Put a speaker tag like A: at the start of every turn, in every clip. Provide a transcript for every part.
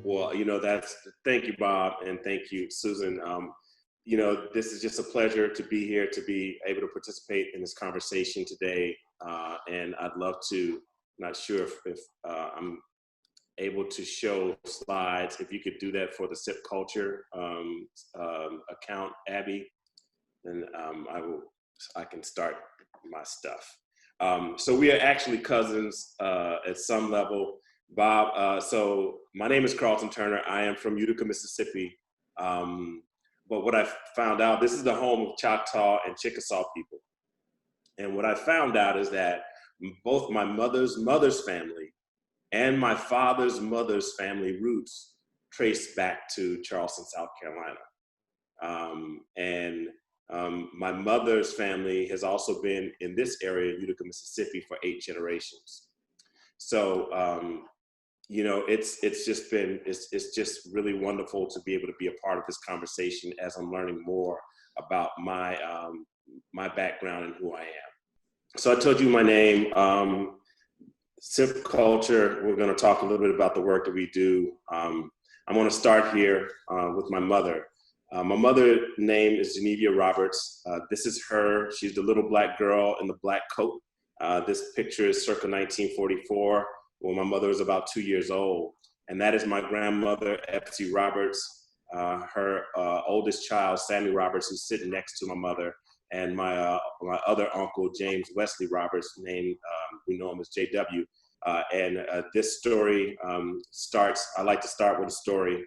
A: Well, thank you, Bob, and thank you, Susan. This is just a pleasure to be here, to be able to participate in this conversation today. And I'd love to, not sure if I'm able to show slides. If you could do that for the Sipp Culture account, Abby, then I can start my stuff. So we are actually cousins at some level. Bob, so my name is Carlton Turner. I am from Utica, Mississippi. But what I found out, this is the home of Choctaw and Chickasaw people. And what I found out is that both my mother's family and my father's mother's family roots trace back to Charleston, South Carolina. My mother's family has also been in this area, Utica, Mississippi, for 8 generations. So, it's just really wonderful to be able to be a part of this conversation as I'm learning more about my background and who I am. So I told you my name, Sipp Culture. We're going to talk a little bit about the work that we do. I'm going to start here with my mother. My mother's name is Genevia Roberts. This is her. She's the little black girl in the black coat. This picture is circa 1944, when my mother was about 2 years old. And that is my grandmother, Epsy Roberts, her oldest child, Sammy Roberts, who's sitting next to my mother, and my other uncle, James Wesley Roberts, named, we know him as JW. This story I like to start with a story.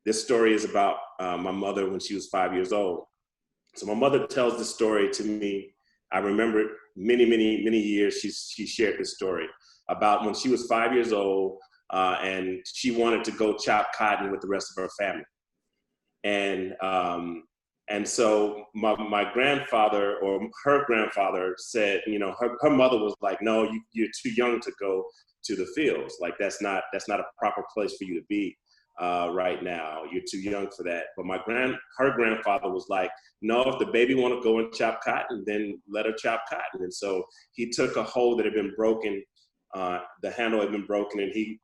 A: This story is about my mother when she was 5 years old. So my mother tells this story to me. I remember it many years. She shared this story about when she was 5 years old and she wanted to go chop cotton with the rest of her family. And so my grandfather, or her grandfather, said, her mother was like, no, you're too young to go to the fields. Like, that's not a proper place for you to be right now. You're too young for that. But her grandfather was like, no, if the baby want to go and chop cotton, then let her chop cotton. And so he took a hoe that had been broken, the handle had been broken, and he,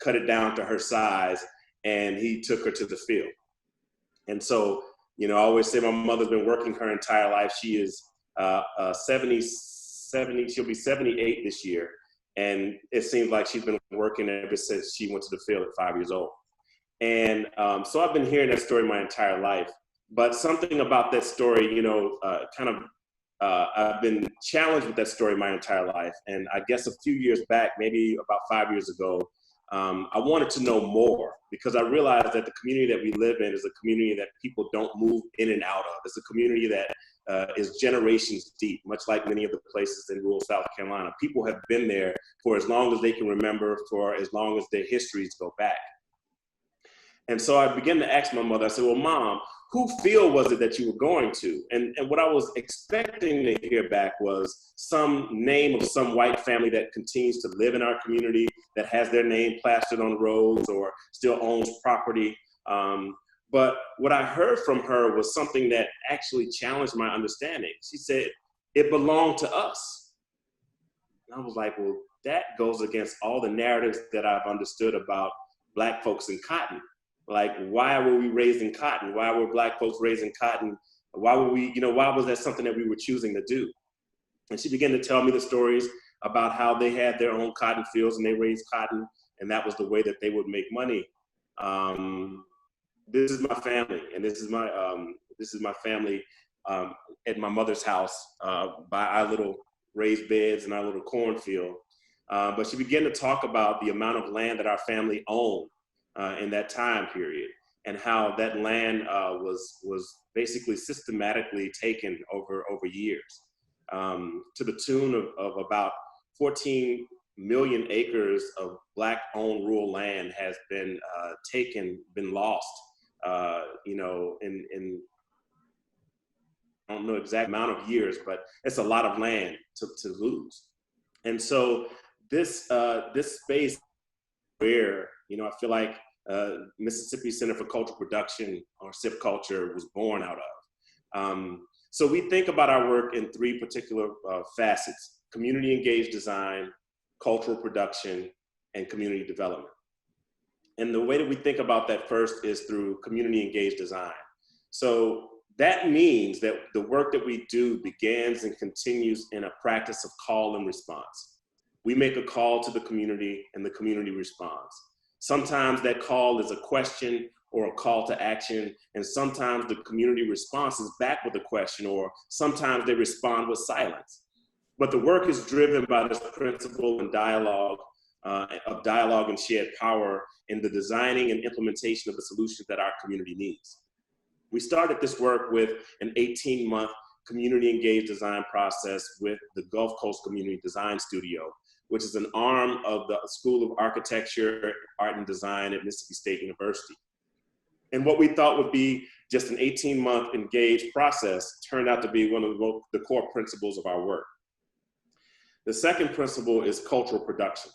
A: cut it down to her size, and he took her to the field. And so, I always say my mother's been working her entire life. She is 70, she'll be 78 this year. And it seems like she's been working ever since she went to the field at 5 years old. And so I've been hearing that story my entire life. But something about that story, I've been challenged with that story my entire life. And I guess a few years back, maybe about 5 years ago, I wanted to know more, because I realized that the community that we live in is a community that people don't move in and out of. It's a community that is generations deep, much like many of the places in rural South Carolina. People have been there for as long as they can remember, for as long as their histories go back. And so I began to ask my mother, I said, well, Mom, who field was it that you were going to? And what I was expecting to hear back was some name of some white family that continues to live in our community, that has their name plastered on the roads or still owns property. But what I heard from her was something that actually challenged my understanding. She said, it belonged to us. And I was like, well, that goes against all the narratives that I've understood about Black folks in cotton. Like, why were we raised in cotton? Why were Black folks raised in cotton? Why were we, why was that something that we were choosing to do? And she began to tell me the stories about how they had their own cotton fields and they raised cotton, and that was the way that they would make money. This is my family, and this is my family at my mother's house by our little raised beds and our little cornfield. But she began to talk about the amount of land that our family owned in that time period, and how that land was basically systematically taken over years, to the tune of about 14 million acres of Black-owned rural land has been been lost. In I don't know exact amount of years, but it's a lot of land to lose. And so this space where, I feel like Mississippi Center for Cultural Production, or Sipp Culture, was born out of. So we think about our work in 3 particular facets: community engaged design, cultural production, and community development. And the way that we think about that first is through community engaged design. So that means that the work that we do begins and continues in a practice of call and response. We make a call to the community and the community responds. Sometimes that call is a question or a call to action, and sometimes the community responds back with a question, or sometimes they respond with silence. But the work is driven by this principle and dialogue of dialogue and shared power in the designing and implementation of the solutions that our community needs. We started this work with an 18-month community engaged design process with the Gulf Coast Community Design Studio, which is an arm of the School of Architecture, Art and Design at Mississippi State University. And what we thought would be just an 18-month engaged process turned out to be one of the core principles of our work. The second principle is cultural production.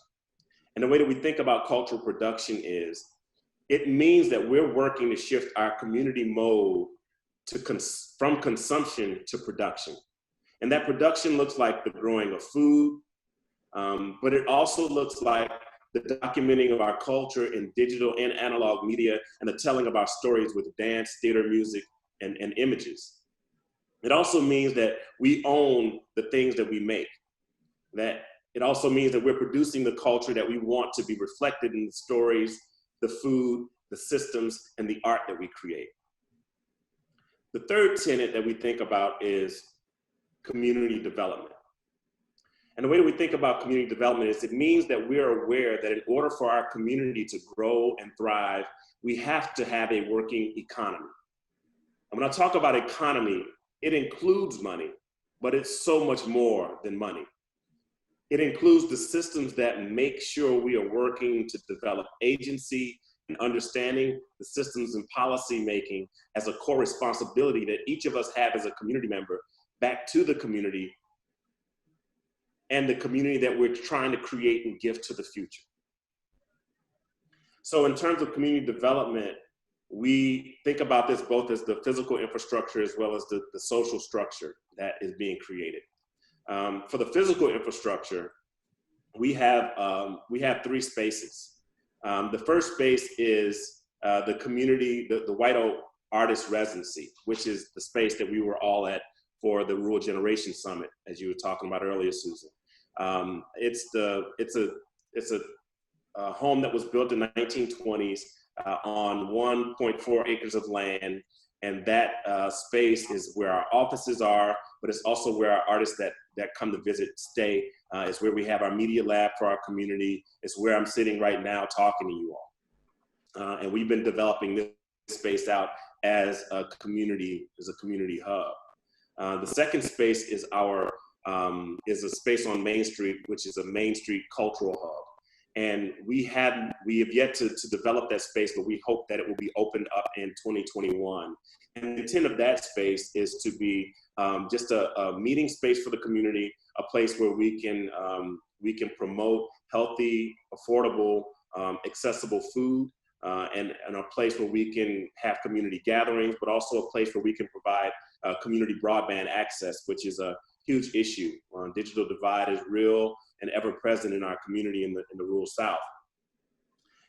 A: And the way that we think about cultural production is, it means that we're working to shift our community mode from consumption to production. And that production looks like the growing of food, but it also looks like the documenting of our culture in digital and analog media and the telling of our stories with dance, theater, music, and images. It also means that we own the things that we make. That it also means that we're producing the culture that we want to be reflected in the stories, the food, the systems, and the art that we create. The third tenet that we think about is community development. And the way that we think about community development is, it means that we are aware that in order for our community to grow and thrive, we have to have a working economy. And when I talk about economy, it includes money, but it's so much more than money. It includes the systems that make sure we are working to develop agency and understanding, the systems and policy making as a core responsibility that each of us have as a community member back to the community and the community that we're trying to create and give to the future. So in terms of community development, we think about this both as the physical infrastructure as well as the social structure that is being created. For the physical infrastructure, we have three spaces. The first space is the community, the White Oak Artist Residency, which is the space that we were all at for the Rural Generation Summit, as you were talking about earlier, Susan. It's a home that was built in the 1920s on 1.4 acres of land. And that space is where our offices are, but it's also where our artists that come to visit stay. It's where we have our media lab for our community. It's where I'm sitting right now talking to you all. And we've been developing this space out as a community hub. The second space is is a space on Main Street, which is a Main Street cultural hub. And we have yet to develop that space, but we hope that it will be opened up in 2021. And the intent of that space is to be just a meeting space for the community, a place where we can promote healthy, affordable, accessible food, and a place where we can have community gatherings, but also a place where we can provide community broadband access, which is a huge issue. Digital divide is real and ever present in our community in the rural South.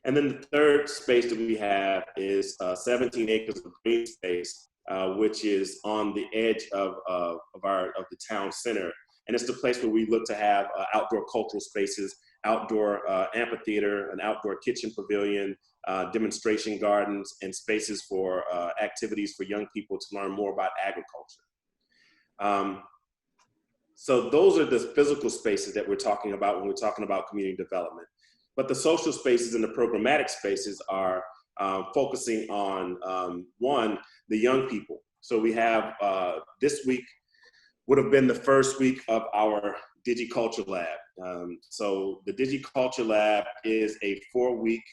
A: And then the third space that we have is 17 acres of green space, which is on the edge of the town center. And it's the place where we look to have outdoor cultural spaces, outdoor amphitheater, an outdoor kitchen pavilion, demonstration gardens, and spaces for activities for young people to learn more about agriculture. So those are the physical spaces that we're talking about when we're talking about community development. But the social spaces and the programmatic spaces are focusing on, one, the young people. So we have, this week would have been the first week of our Digi Culture Lab. So the Digi Culture Lab is a 4-week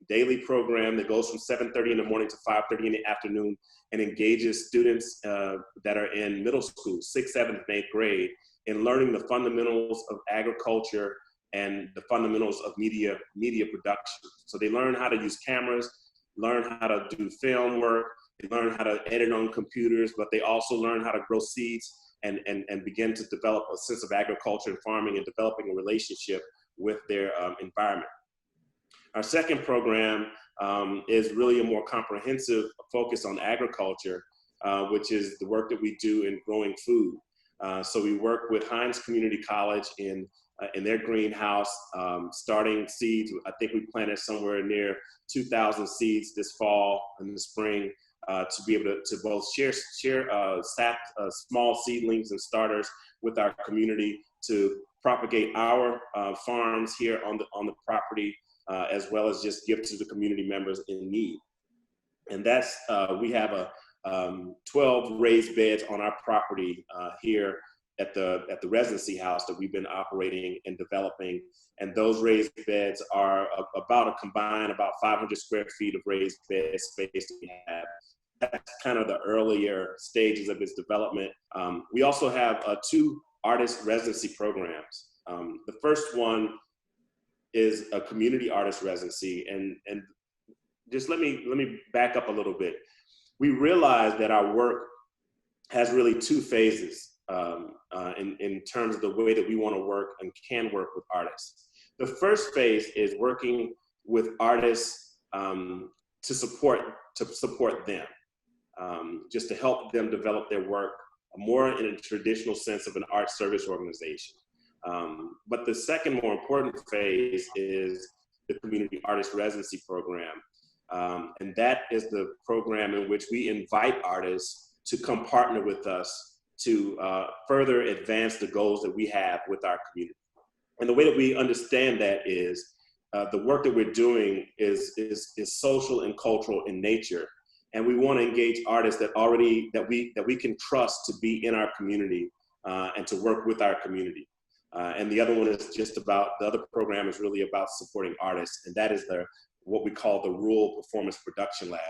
A: daily program that goes from 7:30 in the morning to 5:30 in the afternoon and engages students that are in middle school, 6th, 7th, and 8th grade, in learning the fundamentals of agriculture and the fundamentals of media production. So they learn how to use cameras, learn how to do film work, they learn how to edit on computers, but they also learn how to grow seeds and begin to develop a sense of agriculture and farming and developing a relationship with their environment. Our second program is really a more comprehensive focus on agriculture, which is the work that we do in growing food. So we work with Hines Community College in their greenhouse, starting seeds. I think we planted somewhere near 2,000 seeds this fall and the spring to be able to both share small seedlings and starters with our community to propagate our farms here on the property, as well as just give to the community members in need. And that's, we have 12 raised beds on our property here at the Residency house that we've been operating and developing. And those raised beds are about 500 square feet of raised bed space that we have. That's kind of the earlier stages of its development. We also have 2 artist residency programs. The first one is a community artist residency, and just let me back up a little bit. We realize that our work has really 2 phases in terms of the way that we want to work and can work with artists. The first phase is working with artists to support them, just to help them develop their work more in a traditional sense of an art service organization. But the second more important phase is the community artist residency program. And that is the program in which we invite artists to come partner with us to further advance the goals that we have with our community. And the way that we understand that is the work that we're doing is social and cultural in nature. And we want to engage artists that we can trust to be in our community and to work with our community. And the other one is the other program is really about supporting artists. And that is what we call the Rural Performance Production Lab.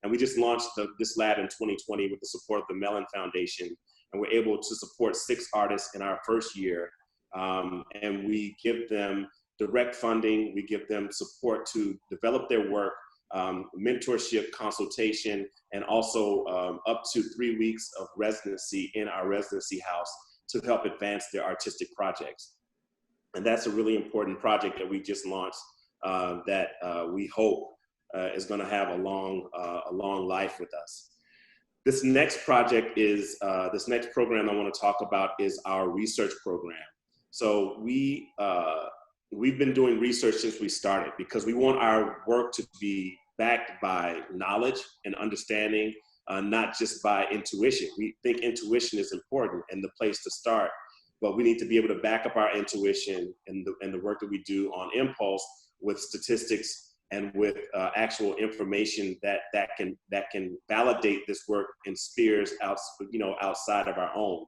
A: And we just launched this lab in 2020 with the support of the Mellon Foundation. And we're able to support 6 artists in our first year. And we give them direct funding. We give them support to develop their work, mentorship, consultation, and also up to 3 weeks of residency in our residency house to help advance their artistic projects. And that's a really important project that we just launched that we hope is going to have a long life with us. This next project is, this next program I want to talk about is our research program. So we've been doing research since we started because we want our work to be backed by knowledge and understanding, not just by intuition. We think intuition is important and the place to start, but we need to be able to back up our intuition and the work that we do on impulse with statistics and with actual information that can validate this work in spheres outside of our own.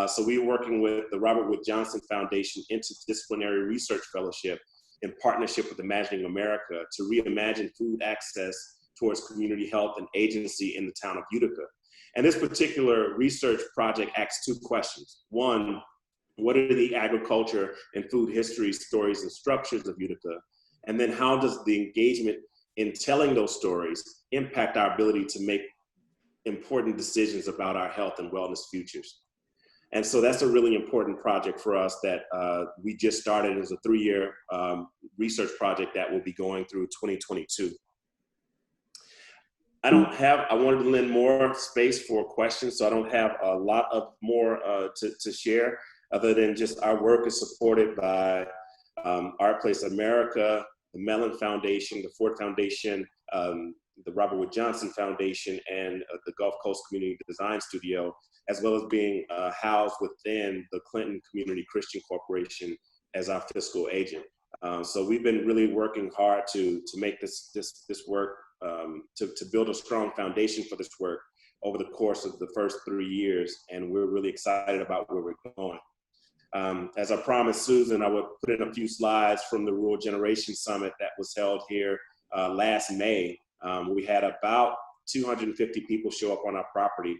A: So we're working with the Robert Wood Johnson Foundation Interdisciplinary Research Fellowship in partnership with Imagining America to reimagine food access towards community health and agency in the town of Utica. And this particular research project asks 2 questions. One, what are the agriculture and food history stories and structures of Utica? And then how does the engagement in telling those stories impact our ability to make important decisions about our health and wellness futures? And so that's a really important project for us that we just started as a 3-year research project that will be going through 2022. I wanted to lend more space for questions, so I don't have a lot of more to share other than just our work is supported by Art Place America, the Mellon Foundation, the Ford Foundation, the Robert Wood Johnson Foundation, and the Gulf Coast Community Design Studio, as well as being housed within the Clinton Community Christian Corporation as our fiscal agent. So we've been really working hard to make this work, to build a strong foundation for this work over the course of the first 3 years, and we're really excited about where we're going. As I promised Susan, I would put in a few slides from the Rural Generation Summit that was held here last May. We had about 250 people show up on our property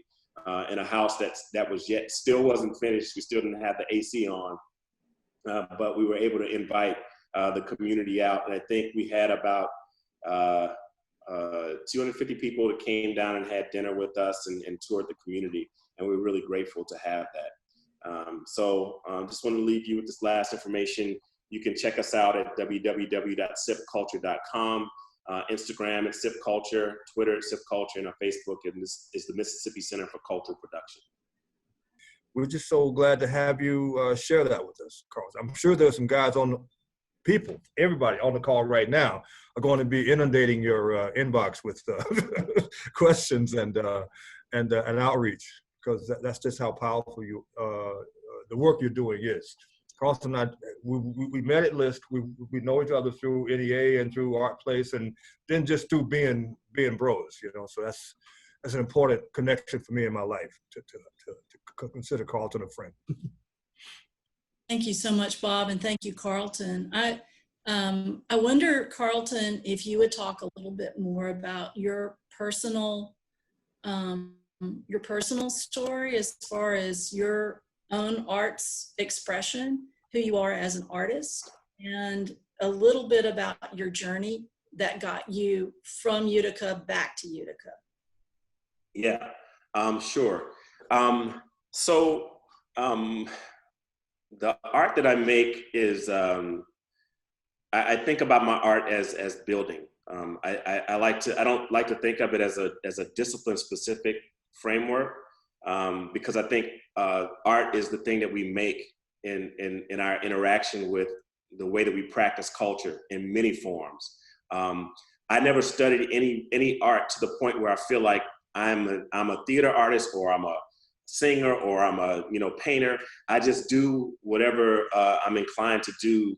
A: in a house that was still wasn't finished. We still didn't have the AC on, but we were able to invite the community out. And I think we had about 250 people that came down and had dinner with us and toured the community. And we're really grateful to have that. So just want to leave you with this last information. You can check us out at www.sippculture.com. Instagram at Sipp Culture, Twitter at Sipp Culture, and our Facebook is the Mississippi Center for Cultural Production.
B: We're just so glad to have you share that with us, Carlton. I'm sure there's some guys everybody on the call right now are going to be inundating your inbox with questions and outreach, because that's just how powerful the work you're doing is. Carlton and I, we met at LIST. We know each other through NEA and through Art Place, and then just through being bros, So that's an important connection for me in my life to consider Carlton a friend.
C: Thank you so much, Bob, and thank you, Carlton. I wonder, Carlton, if you would talk a little bit more about your personal story as far as your own arts expression, who you are as an artist, and a little bit about your journey that got you from Utica back to Utica.
A: Yeah, sure. The art that I make is, I think about my art as building. I don't like to think of it as a discipline specific framework, because I think art is the thing that we make in our interaction with the way that we practice culture in many forms. I never studied any art to the point where I feel like I'm a theater artist, or I'm a singer, or I'm a painter. I just do whatever I'm inclined to do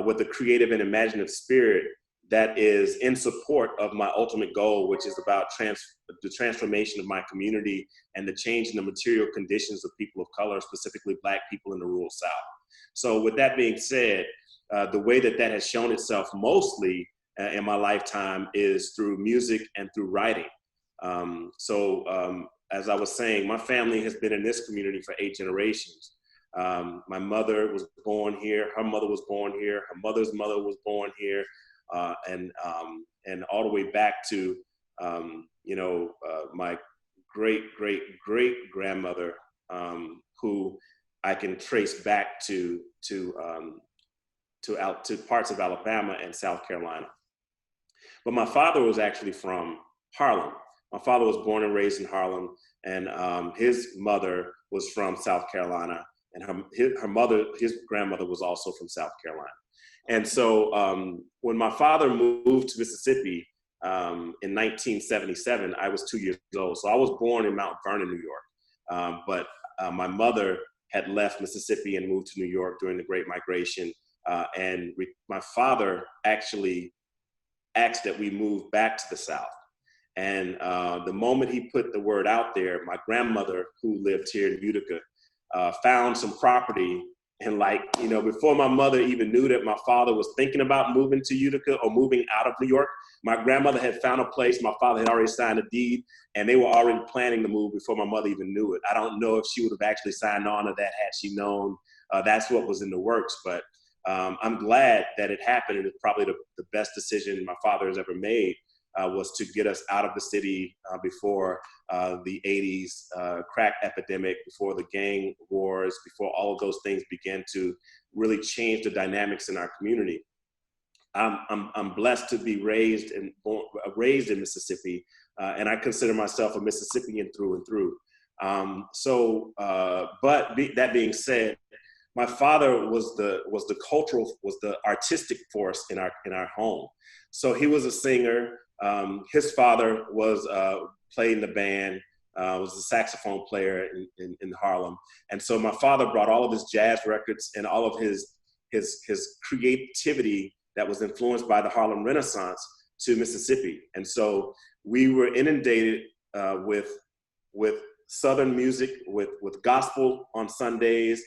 A: with a creative and imaginative spirit that is in support of my ultimate goal, which is about the transformation of my community and the change in the material conditions of people of color, specifically Black people in the rural South. So with that being said, the way that has shown itself mostly in my lifetime is through music and through writing. As I was saying, my family has been in this community for 8 generations. My mother was born here, her mother was born here, her mother's mother was born here, and all the way back to my great grandmother, who I can trace back to parts of Alabama and South Carolina. But my father was actually from Harlem. My father was born and raised in Harlem, and his mother was from South Carolina, and his grandmother was also from South Carolina. And so when my father moved to Mississippi in 1977, I was 2 years old. So I was born in Mount Vernon, New York. But my mother had left Mississippi and moved to New York during the Great Migration. My father actually asked that we move back to the South. And the moment he put the word out there, my grandmother, who lived here in Utica, found some property. And before my mother even knew that my father was thinking about moving to Utica or moving out of New York, my grandmother had found a place. My father had already signed a deed, and they were already planning to move before my mother even knew it. I don't know if she would have actually signed on to that had she known that's what was in the works. But I'm glad that it happened. And it's probably the best decision my father has ever made. Was to get us out of the city before the 80s crack epidemic, before the gang wars, before all of those things began to really change the dynamics in our community. I'm blessed to be raised in Mississippi, and I consider myself a Mississippian through and through. That being said, my father was the artistic force in our home. So he was a singer. His father was played in the band, was a saxophone player in Harlem. And so my father brought all of his jazz records and all of his creativity that was influenced by the Harlem Renaissance to Mississippi. And so we were inundated with Southern music, with gospel on Sundays,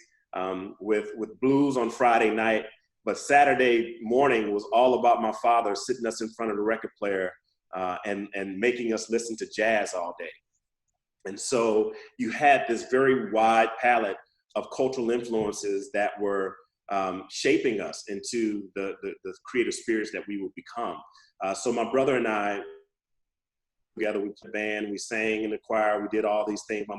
A: with blues on Friday night. But Saturday morning was all about my father sitting us in front of the record player and making us listen to jazz all day. And so you had this very wide palette of cultural influences that were shaping us into the creative spirits that we would become. So my brother and I together, we played a band, we sang in the choir, we did all these things. My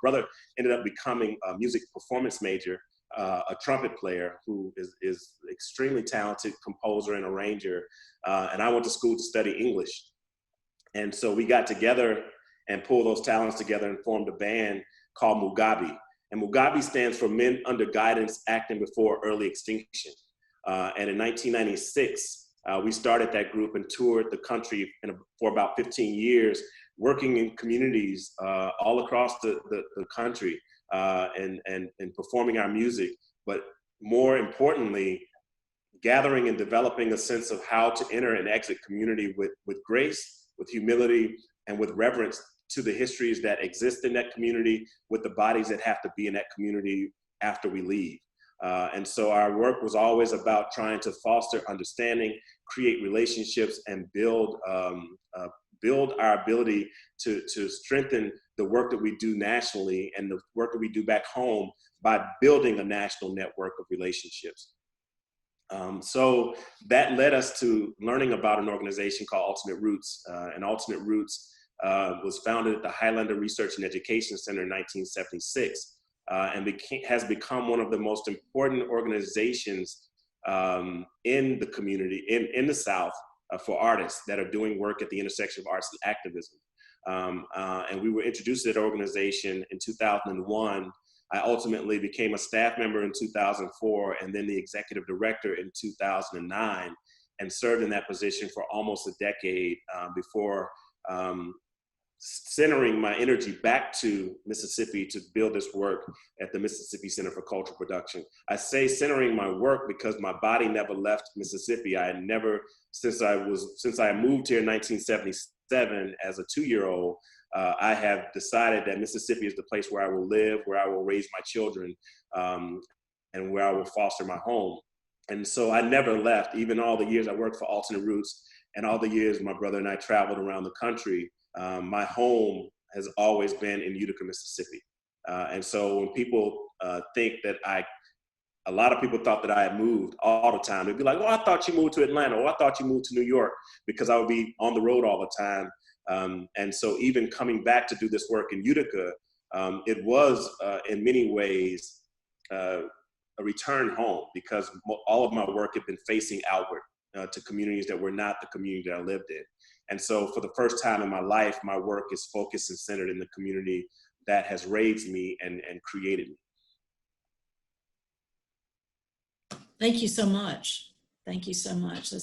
A: brother ended up becoming a music performance major, a trumpet player who is extremely talented composer and arranger. And I went to school to study English. And so we got together and pulled those talents together and formed a band called Mugabe. And Mugabe stands for Men Under Guidance Acting Before Early Extinction. And in 1996, we started that group and toured the country for about 15 years, working in communities all across the country and performing our music. But more importantly, gathering and developing a sense of how to enter and exit community with grace, with humility, and with reverence to the histories that exist in that community, with the bodies that have to be in that community after we leave. And so our work was always about trying to foster understanding, create relationships, and build our ability to strengthen the work that we do nationally and the work that we do back home by building a national network of relationships. So that led us to learning about an organization called Ultimate Roots. And Ultimate Roots was founded at the Highlander Research and Education Center in 1976. And has become one of the most important organizations in the community, in the South, for artists that are doing work at the intersection of arts and activism. And we were introduced to that organization in 2001. I ultimately became a staff member in 2004 and then the executive director in 2009, and served in that position for almost a decade before centering my energy back to Mississippi to build this work at the Mississippi Center for Cultural Production. I say centering my work because my body never left Mississippi. I had never, since I moved here in 1977 as a 2-year-old, I have decided that Mississippi is the place where I will live, where I will raise my children, and where I will foster my home. And so I never left, even all the years I worked for Alternate Roots and all the years my brother and I traveled around the country. My home has always been in Utica, Mississippi. And so when people think that a lot of people thought that I had moved all the time. They'd be like, oh, I thought you moved to Atlanta, or I thought you moved to New York, because I would be on the road all the time. And so even coming back to do this work in Utica, it was in many ways a return home, because all of my work had been facing outward to communities that were not the community that I lived in. And so for the first time in my life, my work is focused and centered in the community that has raised me and created me.
C: Thank you so much. Thank you so much.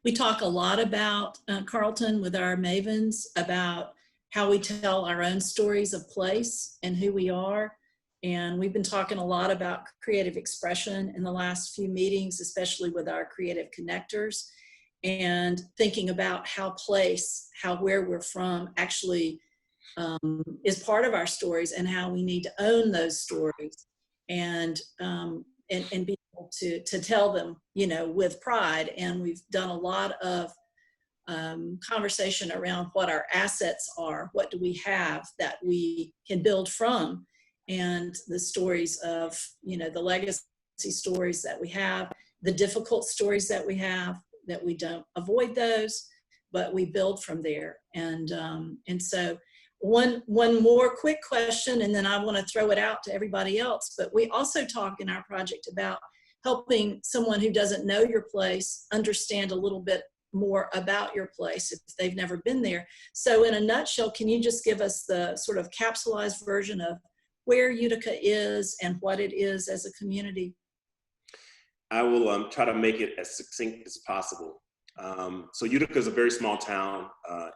C: We talk a lot about, Carlton, with our Mavens, about how we tell our own stories of place and who we are. And we've been talking a lot about creative expression in the last few meetings, especially with our creative connectors, and thinking about how place, where we're from actually is part of our stories, and how we need to own those stories and be able to tell them, with pride. And we've done a lot of conversation around what our assets are, what do we have that we can build from, and the stories of, the legacy stories that we have, the difficult stories that we have, that we don't avoid those, but we build from there. And so one more quick question, and then I want to throw it out to everybody else. But we also talk in our project about helping someone who doesn't know your place understand a little bit more about your place if they've never been there. So in a nutshell, can you just give us the sort of capsulized version of where Utica is and what it is as a community?
A: I will try to make it as succinct as possible. So Utica is a very small town.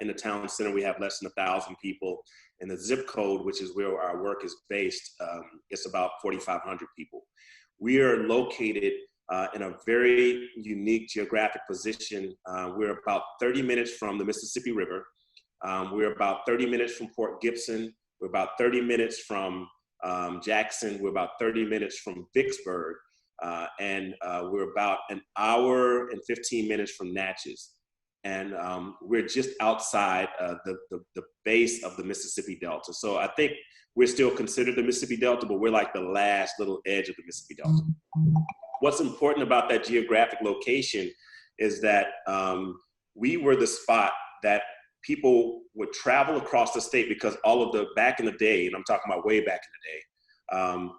A: In the town center, we have less than 1,000 people. And the zip code, which is where our work is based, it's about 4,500 people. We are located in a very unique geographic position. We're about 30 minutes from the Mississippi River. We're about 30 minutes from Port Gibson. We're about 30 minutes from Jackson. We're about 30 minutes from Vicksburg. And we're about an hour and 15 minutes from Natchez. And we're just outside the base of the Mississippi Delta. So I think we're still considered the Mississippi Delta, but we're like the last little edge of the Mississippi Delta. What's important about that geographic location is that we were the spot that people would travel across the state because all of the, back in the day, and I'm talking about way back in the day,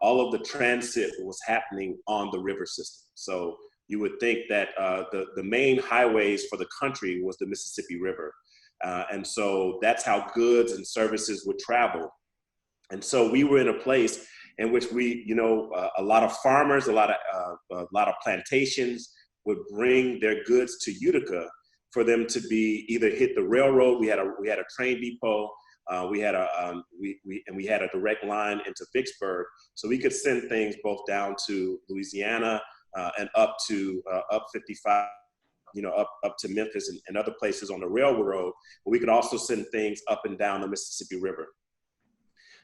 A: all of the transit was happening on the river system. So you would think that the main highways for the country was the Mississippi River. And so that's how goods and services would travel. And so we were in a place in which we, a lot of farmers, a lot of plantations would bring their goods to Utica for them to be either hit the railroad. We had a train depot. We had a direct line into Vicksburg, so we could send things both down to Louisiana and up 55, up to Memphis and other places on the railroad. But we could also send things up and down the Mississippi River.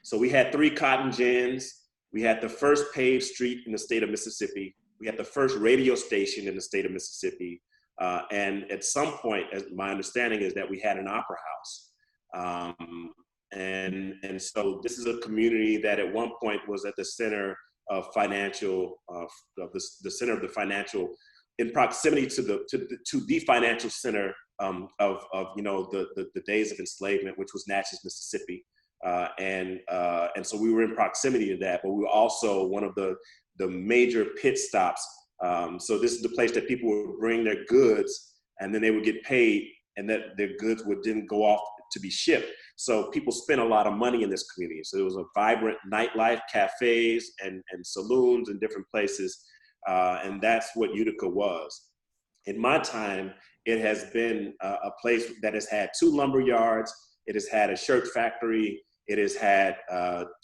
A: So we had 3 cotton gins. We had the first paved street in the state of Mississippi. We had the first radio station in the state of Mississippi. And at some point, as my understanding is that we had an opera house. And so this is a community that at one point was at the center of financial, the center of the financial, in proximity to the financial center of the days of enslavement, which was Natchez, Mississippi. And so we were in proximity to that, but we were also one of the major pit stops. So this is the place that people would bring their goods and then they would get paid, and that their goods would then go off to be shipped. So people spent a lot of money in this community. So there was a vibrant nightlife, cafes and saloons and different places. And that's what Utica was. In my time, it has been a place that has had 2 lumber yards. It has had a shirt factory. It has had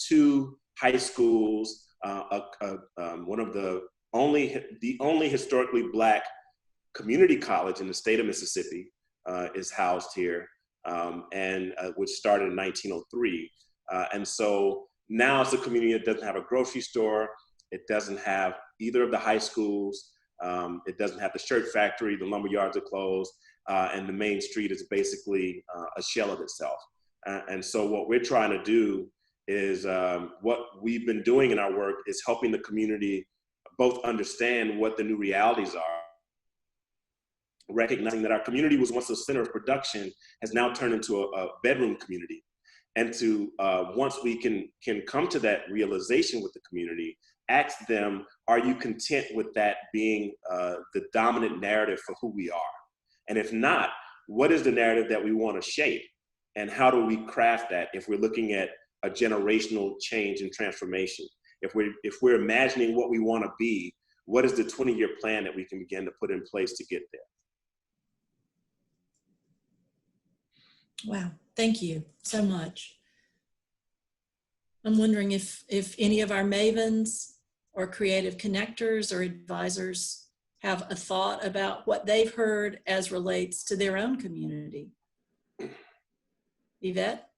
A: 2 high schools, one of the only historically Black community college in the state of Mississippi is housed here, and which started in 1903. And so now it's a community that doesn't have a grocery store. It doesn't have either of the high schools. It doesn't have the shirt factory. The lumber yards are closed, and the main street is basically a shell of itself. And so what we're trying to do is, what we've been doing in our work is helping the community both understand what the new realities are, recognizing that our community was once the center of production has now turned into a bedroom community. And to, once we can come to that realization with the community, ask them, are you content with that being the dominant narrative for who we are? And if not, what is the narrative that we want to shape? And how do we craft that if we're looking at a generational change and transformation? If we're imagining what we want to be, what is the 20-year plan that we can begin to put in place to get there?
C: Wow, thank you so much. I'm wondering if any of our mavens or creative connectors or advisors have a thought about what they've heard as relates to their own community. Yvette?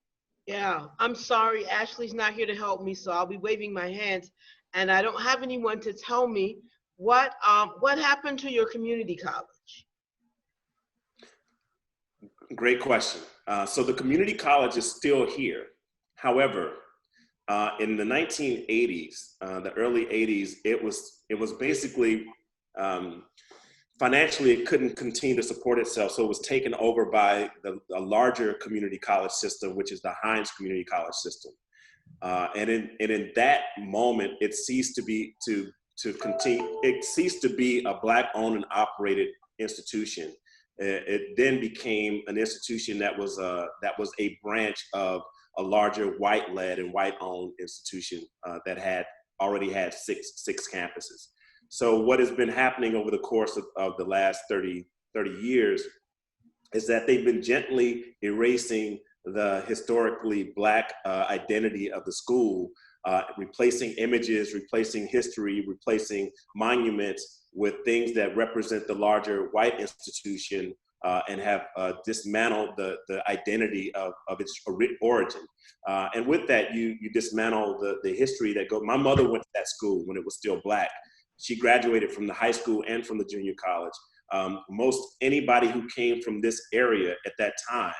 D: Yeah, I'm sorry, Ashley's not here to help me, so I'll be waving my hands, and I don't have anyone to tell me what happened to your community college.
A: Great question. So the community college is still here. However, in the 1980s, the early 80s, it was basically financially, it couldn't continue to support itself, so it was taken over by a larger community college system, which is the Hines Community College system. And in that moment, it ceased to be it ceased to be a Black-owned and operated institution. It then became an institution that was a branch of a larger white-led and white-owned institution that had already had six campuses. So what has been happening over the course of the last 30 years is that they've been gently erasing the historically Black identity of the school, replacing images, replacing history, replacing monuments with things that represent the larger white institution, and have dismantled the identity of its origin. And with that, you dismantle the history that my mother went to that school when it was still Black. She graduated from the high school and from the junior college. Most anybody who came from this area at that time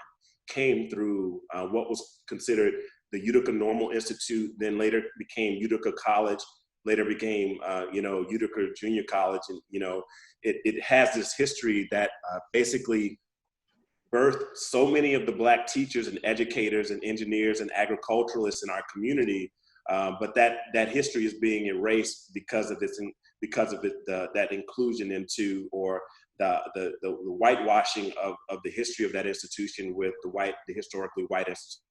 A: came through what was considered the Utica Normal Institute, then later became Utica College, later became Utica Junior College. And it has this history that basically birthed so many of the Black teachers and educators and engineers and agriculturalists in our community, but that history is being erased because of this, that inclusion into, or the whitewashing of the history of that institution with the historically white institution.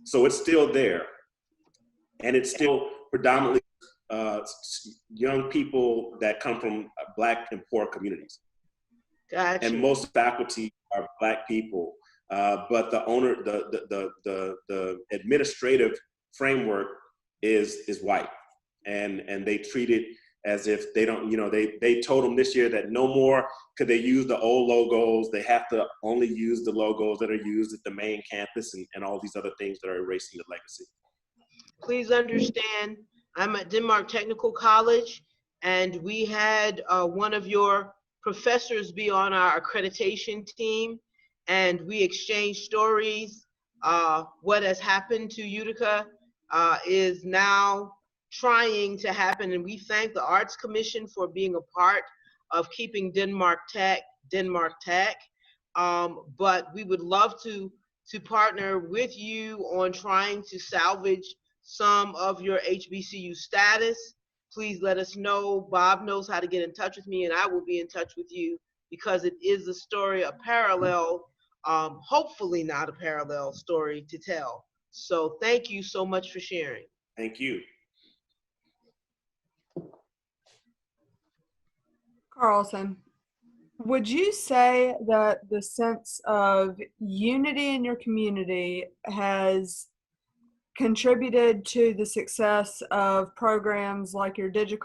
A: So it's still there, and it's still predominantly young people that come from Black and poor communities.
D: Gotcha.
A: And most faculty are Black people, but the administrative framework is white, and they treat it as if they don't, they told them this year that no more could they use the old logos. They have to only use the logos that are used at the main campus, and all these other things that are erasing the legacy.
D: Please understand, I'm at Denmark Technical College, and we had one of your professors be on our accreditation team, and we exchanged stories. What has happened to Utica is now trying to happen, and we thank the Arts Commission for being a part of keeping Denmark Tech. But we would love to partner with you on trying to salvage some of your HBCU status. Please let us know. Bob knows how to get in touch with me, and I will be in touch with you, because it is a story, a parallel, hopefully not a parallel story to tell. So thank you so much for sharing.
A: Thank you.
E: Carlton, would you say that the sense of unity in your community has contributed to the success of programs like your Digi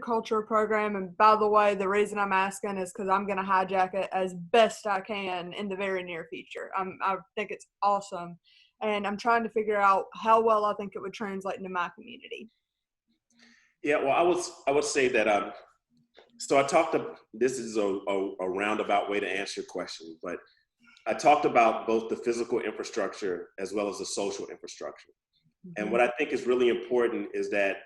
E: Culture program? And by the way, the reason I'm asking is because I'm going to hijack it as best I can in the very near future. I think it's awesome, and I'm trying to figure out how well I think it would translate into my community.
A: Yeah, well, I would say that so I talked about, this is a roundabout way to answer your question, but I talked about both the physical infrastructure as well as the social infrastructure. Mm-hmm. And what I think is really important is that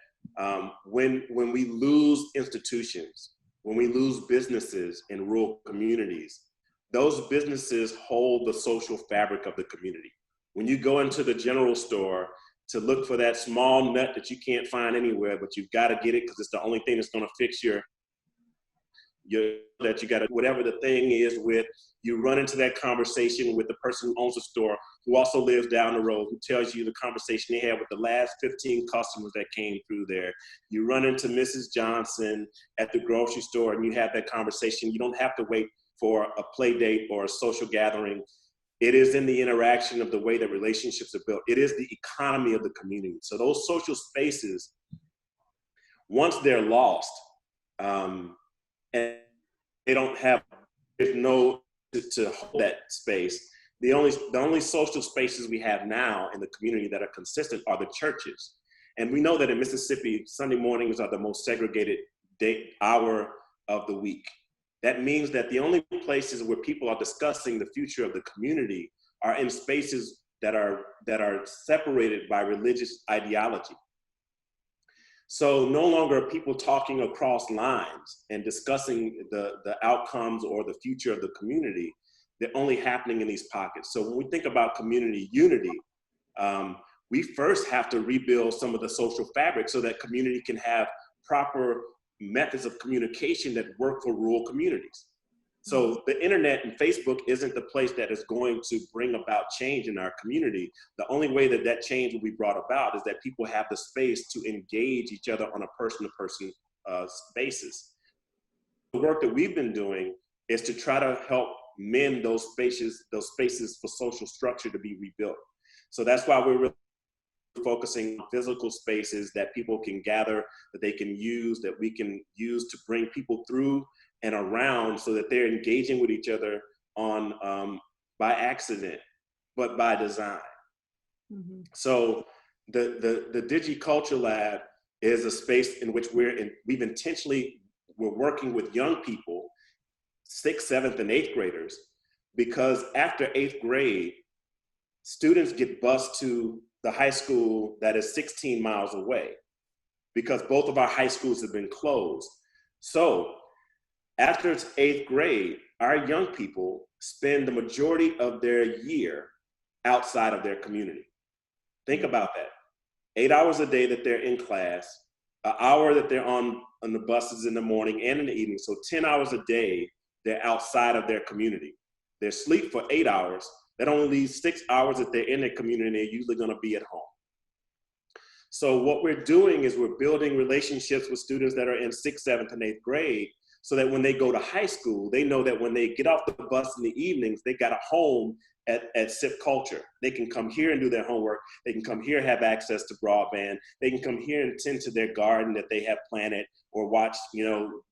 A: when we lose institutions, when we lose businesses in rural communities, those businesses hold the social fabric of the community. When you go into the general store to look for that small nut that you can't find anywhere, but you've got to get it because it's the only thing that's going to fix that you got to, whatever the thing is with, you run into that conversation with the person who owns the store, who also lives down the road, who tells you the conversation they had with the last 15 customers that came through there. You run into Mrs. Johnson at the grocery store and you have that conversation. You don't have to wait for a play date or a social gathering. It is in the interaction of the way that relationships are built. It is the economy of the community. So those social spaces, once they're lost, and they don't have, there's no to hold that space. The only social spaces we have now in the community that are consistent are the churches. And we know that in Mississippi, Sunday mornings are the most segregated hour of the week. That means that the only places where people are discussing the future of the community are in spaces that are separated by religious ideology. So no longer are people talking across lines and discussing the outcomes or the future of the community. They're only happening in these pockets. So when we think about community unity, we first have to rebuild some of the social fabric so that community can have proper methods of communication that work for rural communities. So the internet and Facebook isn't the place that is going to bring about change in our community. The only way that that change will be brought about is that people have the space to engage each other on a person-to-person basis. The work that we've been doing is to try to help mend those spaces for social structure to be rebuilt. So that's why we're really focusing on physical spaces that people can gather, that they can use, that we can use to bring people through and around so that they're engaging with each other on by accident, but by design. Mm-hmm. So the Digi Culture Lab is a space in which we're working with young people, 6th, 7th, and 8th graders, because after 8th grade, students get bused to the high school that is 16 miles away because both of our high schools have been closed. So after 8th grade, our young people spend the majority of their year outside of their community. Think about that. 8 hours a day that they're in class, an hour that they're on the buses in the morning and in the evening. So 10 hours a day, they're outside of their community. They sleep for 8 hours. That only leaves 6 hours that they're in their community, and they're usually gonna be at home. So what we're doing is we're building relationships with students that are in 6th, 7th, and 8th grade, so that when they go to high school, they know that when they get off the bus in the evenings, they got a home at Sipp Culture. They can come here and do their homework. They can come here, have access to broadband. They can come here and tend to their garden that they have planted, or watch,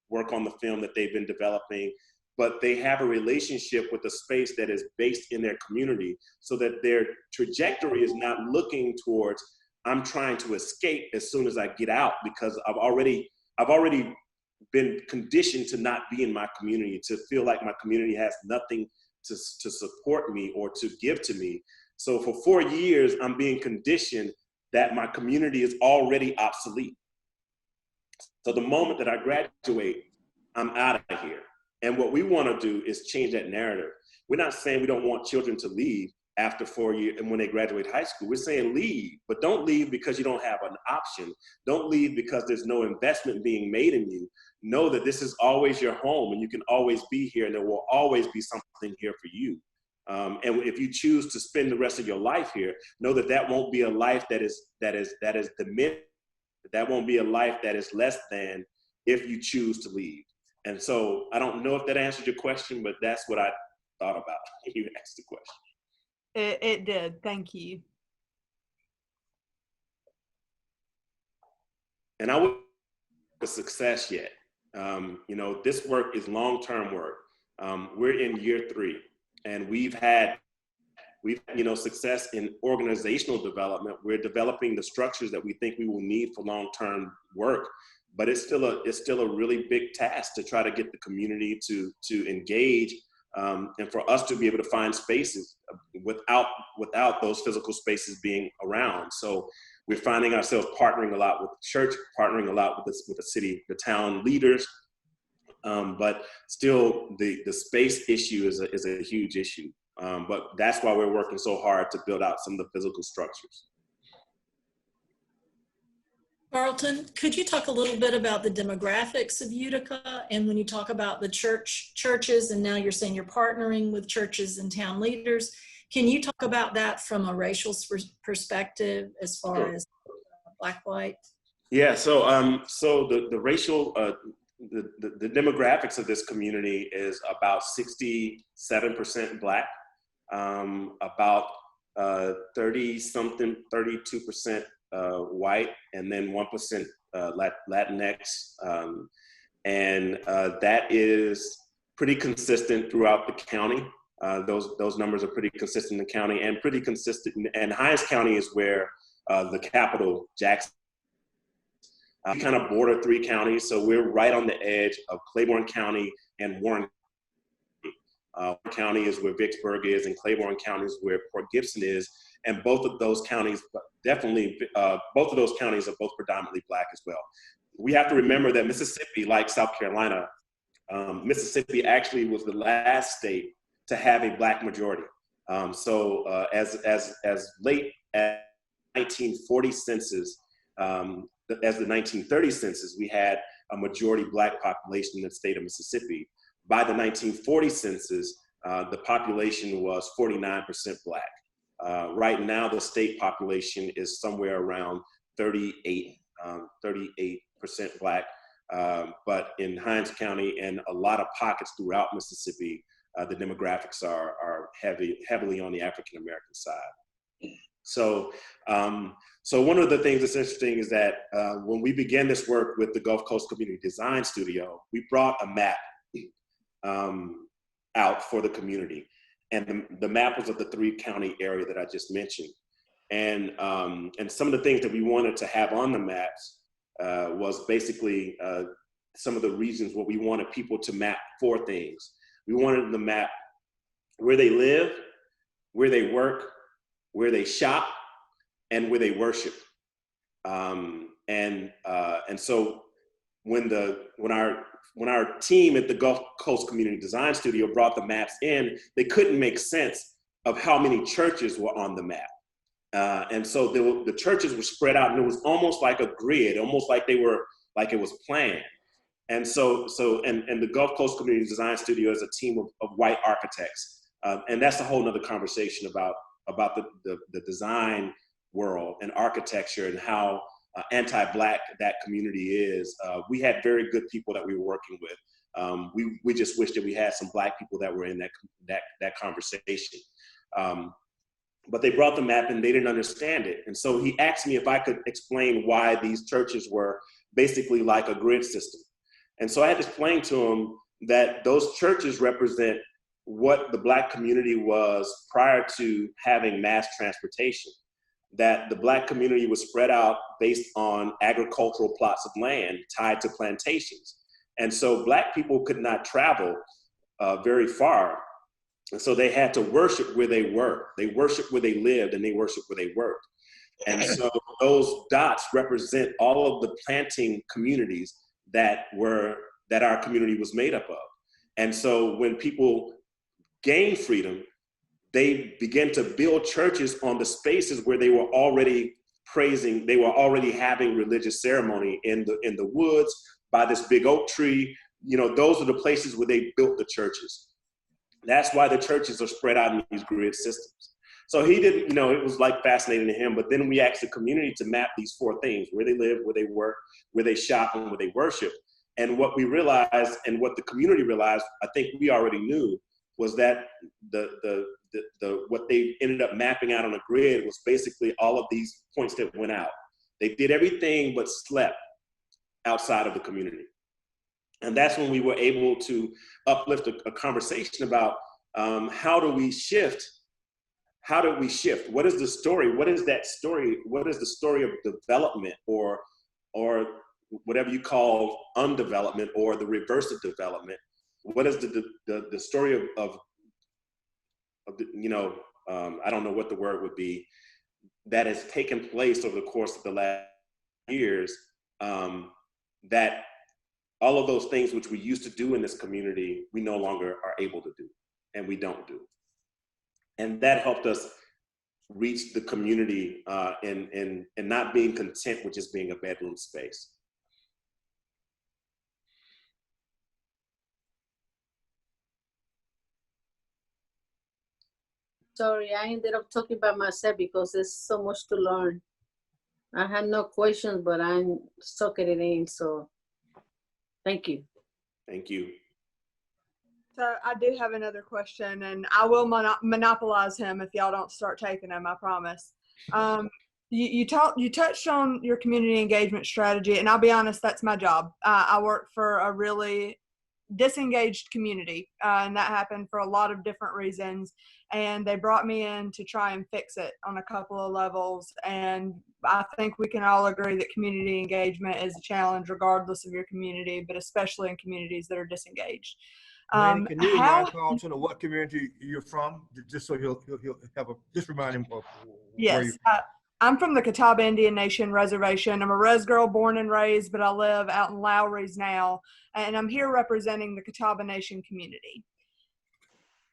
A: work on the film that they've been developing. But they have a relationship with a space that is based in their community, so that their trajectory is not looking towards, I'm trying to escape as soon as I get out, because I've already been conditioned to not be in my community, to feel like my community has nothing to support me or to give to me. So for 4 years, I'm being conditioned that my community is already obsolete. So the moment that I graduate, I'm out of here. And what we want to do is change that narrative. We're not saying we don't want children to leave after 4 years and when they graduate high school. We're saying leave, but don't leave because you don't have an option. Don't leave because there's no investment being made in you. Know that this is always your home, and you can always be here, and there will always be something here for you. And if you choose to spend the rest of your life here, know that that won't be a life that is diminished. That won't be a life that is less than if you choose to leave. And so I don't know if that answered your question, but that's what I thought about when you asked the question.
E: It did. Thank you.
A: And I wouldn't have success yet. This work is long-term work. We're in year 3, and we've had success in organizational development. We're developing the structures that we think we will need for long-term work, but it's still a really big task to try to get the community to engage, and for us to be able to find spaces without those physical spaces being around. So we're finding ourselves partnering a lot with the church, partnering a lot with the city, the town leaders, but still the space issue is a huge issue. But that's why we're working so hard to build out some of the physical structures.
C: Carlton, could you talk a little bit about the demographics of Utica? And when you talk about the churches, and now you're saying you're partnering with churches and town leaders, can you talk about that from a racial perspective as far as Black, white?
A: Yeah, so the racial, the demographics of this community is about 67% Black, about 32% white, and then 1% Latinx. And that is pretty consistent throughout the county. Those numbers are pretty consistent in the county, and pretty consistent. And Hinds County is where the capital, Jackson. We kind of border 3 counties, so we're right on the edge of Claiborne County and Warren County is where Vicksburg is, and Claiborne County is where Port Gibson is. And both of those counties, both of those counties are both predominantly Black as well. We have to remember that Mississippi, like South Carolina, Mississippi actually was the last state to have a Black majority. So as late as 1940 census, as the 1930 census, we had a majority Black population in the state of Mississippi. By the 1940 census, the population was 49% Black. Right now, the state population is somewhere around 38% Black. But in Hinds County and a lot of pockets throughout Mississippi, the demographics are heavily on the African American side. So one of the things that's interesting is that when we began this work with the Gulf Coast Community Design Studio, we brought a map out for the community. And the map was of the 3-county area that I just mentioned. And some of the things that we wanted to have on the maps was basically some of the reasons what we wanted people to map 4 things. We wanted them to map where they live, where they work, where they shop, and where they worship. And so when our when our team at the Gulf Coast Community Design Studio brought the maps in, they couldn't make sense of how many churches were on the map. And so the churches were spread out, and it was almost like a grid, almost like they were, like it was planned. And so the Gulf Coast Community Design Studio is a team of white architects. And that's a whole nother conversation about the design world and architecture and how anti-Black that community is. We had very good people that we were working with. We just wish that we had some Black people that were in that conversation. But they brought the map and they didn't understand it. And so he asked me if I could explain why these churches were basically like a grid system. And so I had to explain to him that those churches represent what the Black community was prior to having mass transportation, that the Black community was spread out based on agricultural plots of land tied to plantations. And so Black people could not travel very far. And so they had to worship where they were. They worshiped where they lived and they worshiped where they worked. And so those dots represent all of the planting communities that our community was made up of. And so when people gained freedom, they began to build churches on the spaces where they were already praising, they were already having religious ceremony in the woods, by this big oak tree. You know, those are the places where they built the churches. That's why the churches are spread out in these grid systems. So he didn't, you know, it was like fascinating to him, but then we asked the community to map these 4 things: where they live, where they work, where they shop, and where they worship. And what we realized, and what the community realized, I think we already knew, was that what they ended up mapping out on a grid was basically all of these points that went out. They did everything but slept outside of the community. And that's when we were able to uplift a conversation about how do we shift? How do we shift? What is the story? What is that story? What is the story of development, or whatever you call undevelopment, or the reverse of development? What is the story of you know, I don't know what the word would be, that has taken place over the course of the last years, that all of those things which we used to do in this community, we no longer are able to do, and we don't do. And that helped us reach the community and not being content with just being a bedroom space.
F: Sorry, I ended up talking by myself because there's so much to learn. I had no questions, but I'm soaking it in, so thank you. Thank you.
E: So I do have another question, and I will monopolize him if y'all don't start taking him, I promise. You touched on your community engagement strategy, and I'll be honest, that's my job. I work for a really disengaged community, and that happened for a lot of different reasons, and they brought me in to try and fix it on a couple of levels. And I think we can all agree that community engagement is a challenge regardless of your community, but especially in communities that are disengaged.
B: Manny, can you remind Carlton of what community you're from, just so he'll have just remind him of
E: yes,
B: where you.
E: I'm from the Catawba Indian Nation Reservation. I'm a res girl, born and raised, but I live out in Lowry's now, and I'm here representing the Catawba Nation community.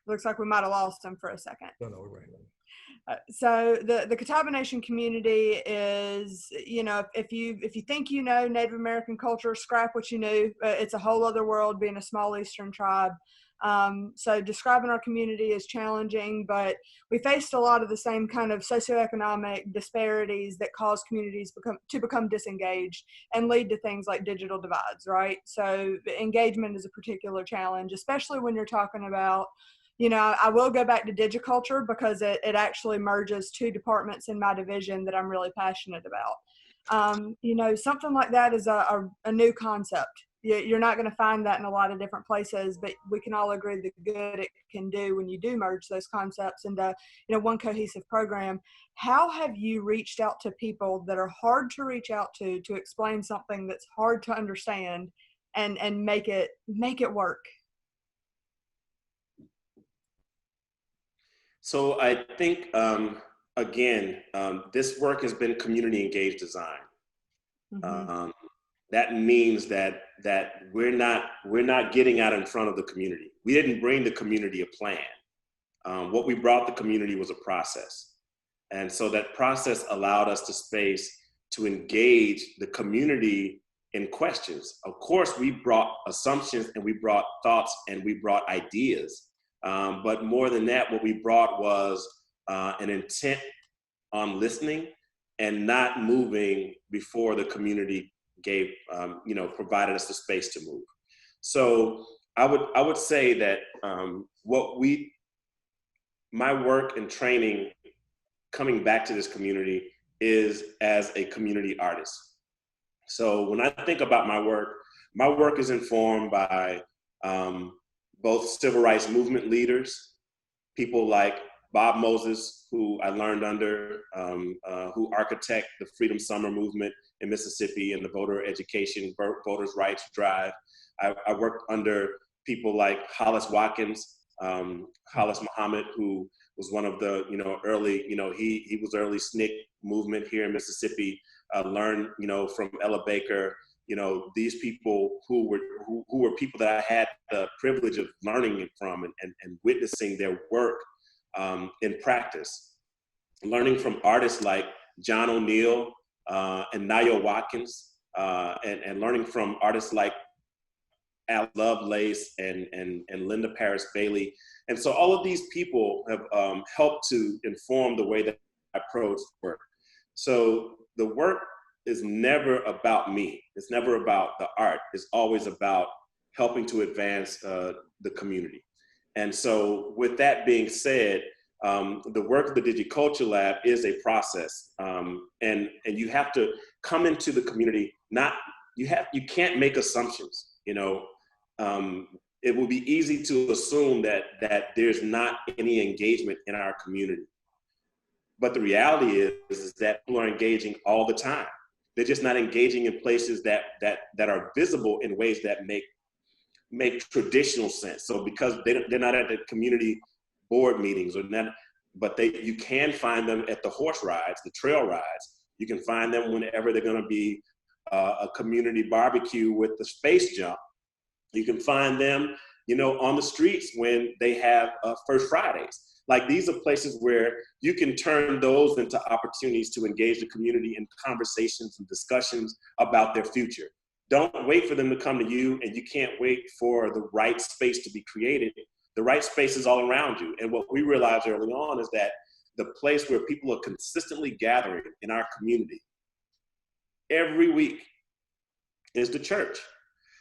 E: Looks like we might have lost him for a second.
B: No, we're right.
E: So the Catawba Nation community is, you know, if you think you know Native American culture, scrap what you knew. It's a whole other world, being a small Eastern tribe. So describing our community is challenging, but we faced a lot of the same kind of socioeconomic disparities that cause communities to become disengaged and lead to things like digital divides, right? So engagement is a particular challenge, especially when you're talking about, you know, I will go back to Digi Culture because it actually merges 2 departments in my division that I'm really passionate about. You know, something like that is a new concept. You're not going to find that in a lot of different places, but we can all agree the good it can do when you do merge those concepts into, you know, one cohesive program. How have you reached out to people that are hard to reach out to explain something that's hard to understand and make it work?
A: So I think, again, this work has been community engaged design.
E: Mm-hmm.
A: that means that we're not getting out in front of the community. We didn't bring the community a plan. What we brought the community was a process. And so that process allowed us the space to engage the community in questions. Of course, we brought assumptions and we brought thoughts and we brought ideas. But more than that, what we brought was an intent on listening and not moving before the community gave, provided us the space to move. So I would say that my work and training coming back to this community is as a community artist. So when I think about my work is informed by both civil rights movement leaders, people like Bob Moses, who I learned under, who architect the Freedom Summer movement in Mississippi and the voter education, voters' rights drive. I worked under people like Hollis Watkins, Hollis Muhammad, who was one of the, early, he was early SNCC movement here in Mississippi, learned, from Ella Baker, these people who were people that I had the privilege of learning from and witnessing their work in practice. Learning from artists like John O'Neill and Nayo Watkins, and learning from artists like Al Lovelace and Linda Paris Bailey. And so all of these people have helped to inform the way that I approach work. So the work is never about me. It's never about the art. It's always about helping to advance the community. And so with that being said, the work of the Digi Culture Lab is a process. And you have to come into the community, you can't make assumptions, it will be easy to assume that there's not any engagement in our community. But the reality is that people are engaging all the time. They're just not engaging in places that are visible in ways that make traditional sense. So because they're not at the community board meetings but you can find them at the horse rides, the trail rides. You can find them whenever they're going to be a community barbecue with the space jump. You can find them, on the streets when they have First Fridays. Like, these are places where you can turn those into opportunities to engage the community in conversations and discussions about their future. Don't wait for them to come to you, and you can't wait for the right space to be created. The right space is all around you. And what we realized early on is that the place where people are consistently gathering in our community every week is the church.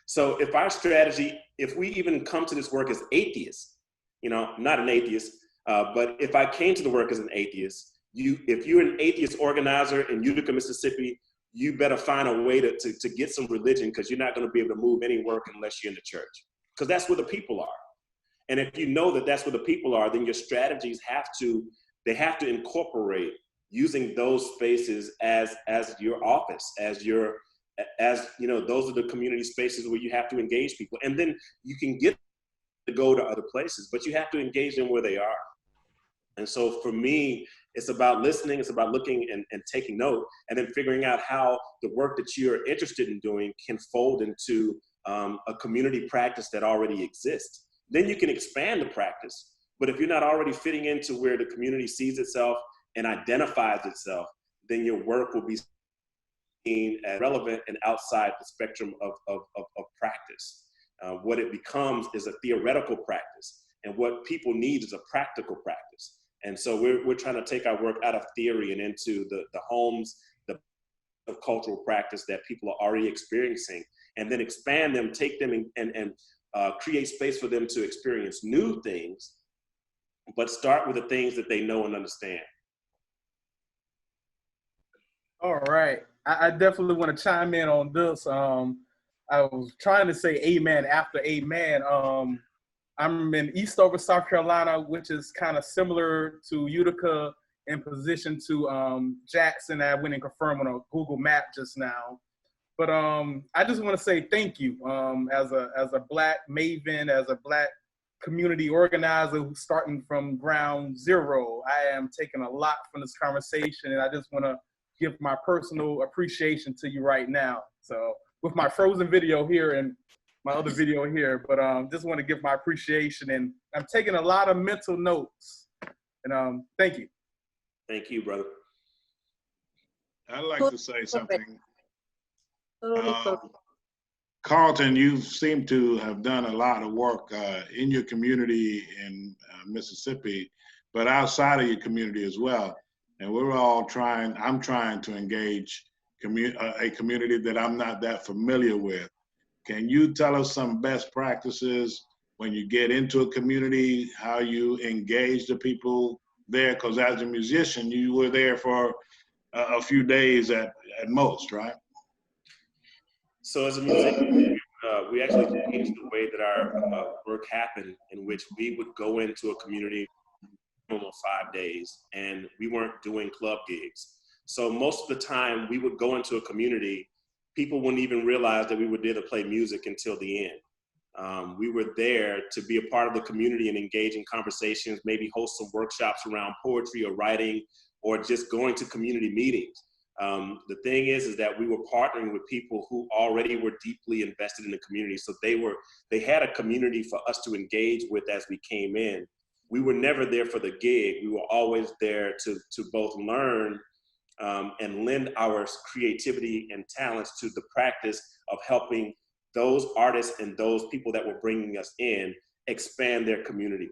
A: So if our strategy, if we even come to this work as atheists, not an atheist, but if I came to the work as an atheist, if you're an atheist organizer in Utica, Mississippi, you better find a way to get some religion, because you're not going to be able to move any work unless you're in the church, because that's where the people are. And if you know that that's where the people are, then your strategies have to incorporate using those spaces as your office, those are the community spaces where you have to engage people. And then you can get to go to other places, but you have to engage them where they are. And so for me, it's about listening, it's about looking and taking note, and then figuring out how the work that you're interested in doing can fold into a community practice that already exists. Then you can expand the practice. But if you're not already fitting into where the community sees itself and identifies itself, then your work will be seen as relevant and outside the spectrum of practice. What it becomes is a theoretical practice, and what people need is a practical practice. And so we're trying to take our work out of theory and into the homes, the cultural practice that people are already experiencing, and then expand them, take them and create space for them to experience new things, but start with the things that they know and understand.
G: All right. I definitely want to chime in on this. I was trying to say amen after amen. I'm in Eastover, South Carolina, which is kind of similar to Utica in position to Jackson. I went and confirmed on a Google map just now. But I just want to say thank you as a Black maven, as a Black community organizer who's starting from ground zero. I am taking a lot from this conversation, and I just want to give my personal appreciation to you right now. So with my frozen video here and my other video here, but just want to give my appreciation, and I'm taking a lot of mental notes, and thank you.
A: Thank you, brother.
H: I'd like to say something. Carlton, you seem to have done a lot of work in your community in Mississippi, but outside of your community as well. And we're all trying, I'm trying to engage a community that I'm not that familiar with. Can you tell us some best practices when you get into a community, how you engage the people there? Because as a musician, you were there for a few days at most, right?
A: So as a musician, we actually changed the way that our work happened, in which we would go into a community almost 5 days, and we weren't doing club gigs. So most of the time we would go into a community, people wouldn't even realize that we were there to play music until the end. We were there to be a part of the community and engage in conversations, maybe host some workshops around poetry or writing, or just going to community meetings. The thing is that we were partnering with people who already were deeply invested in the community. So they had a community for us to engage with as we came in. We were never there for the gig. We were always there to both learn and lend our creativity and talents to the practice of helping those artists and those people that were bringing us in expand their community.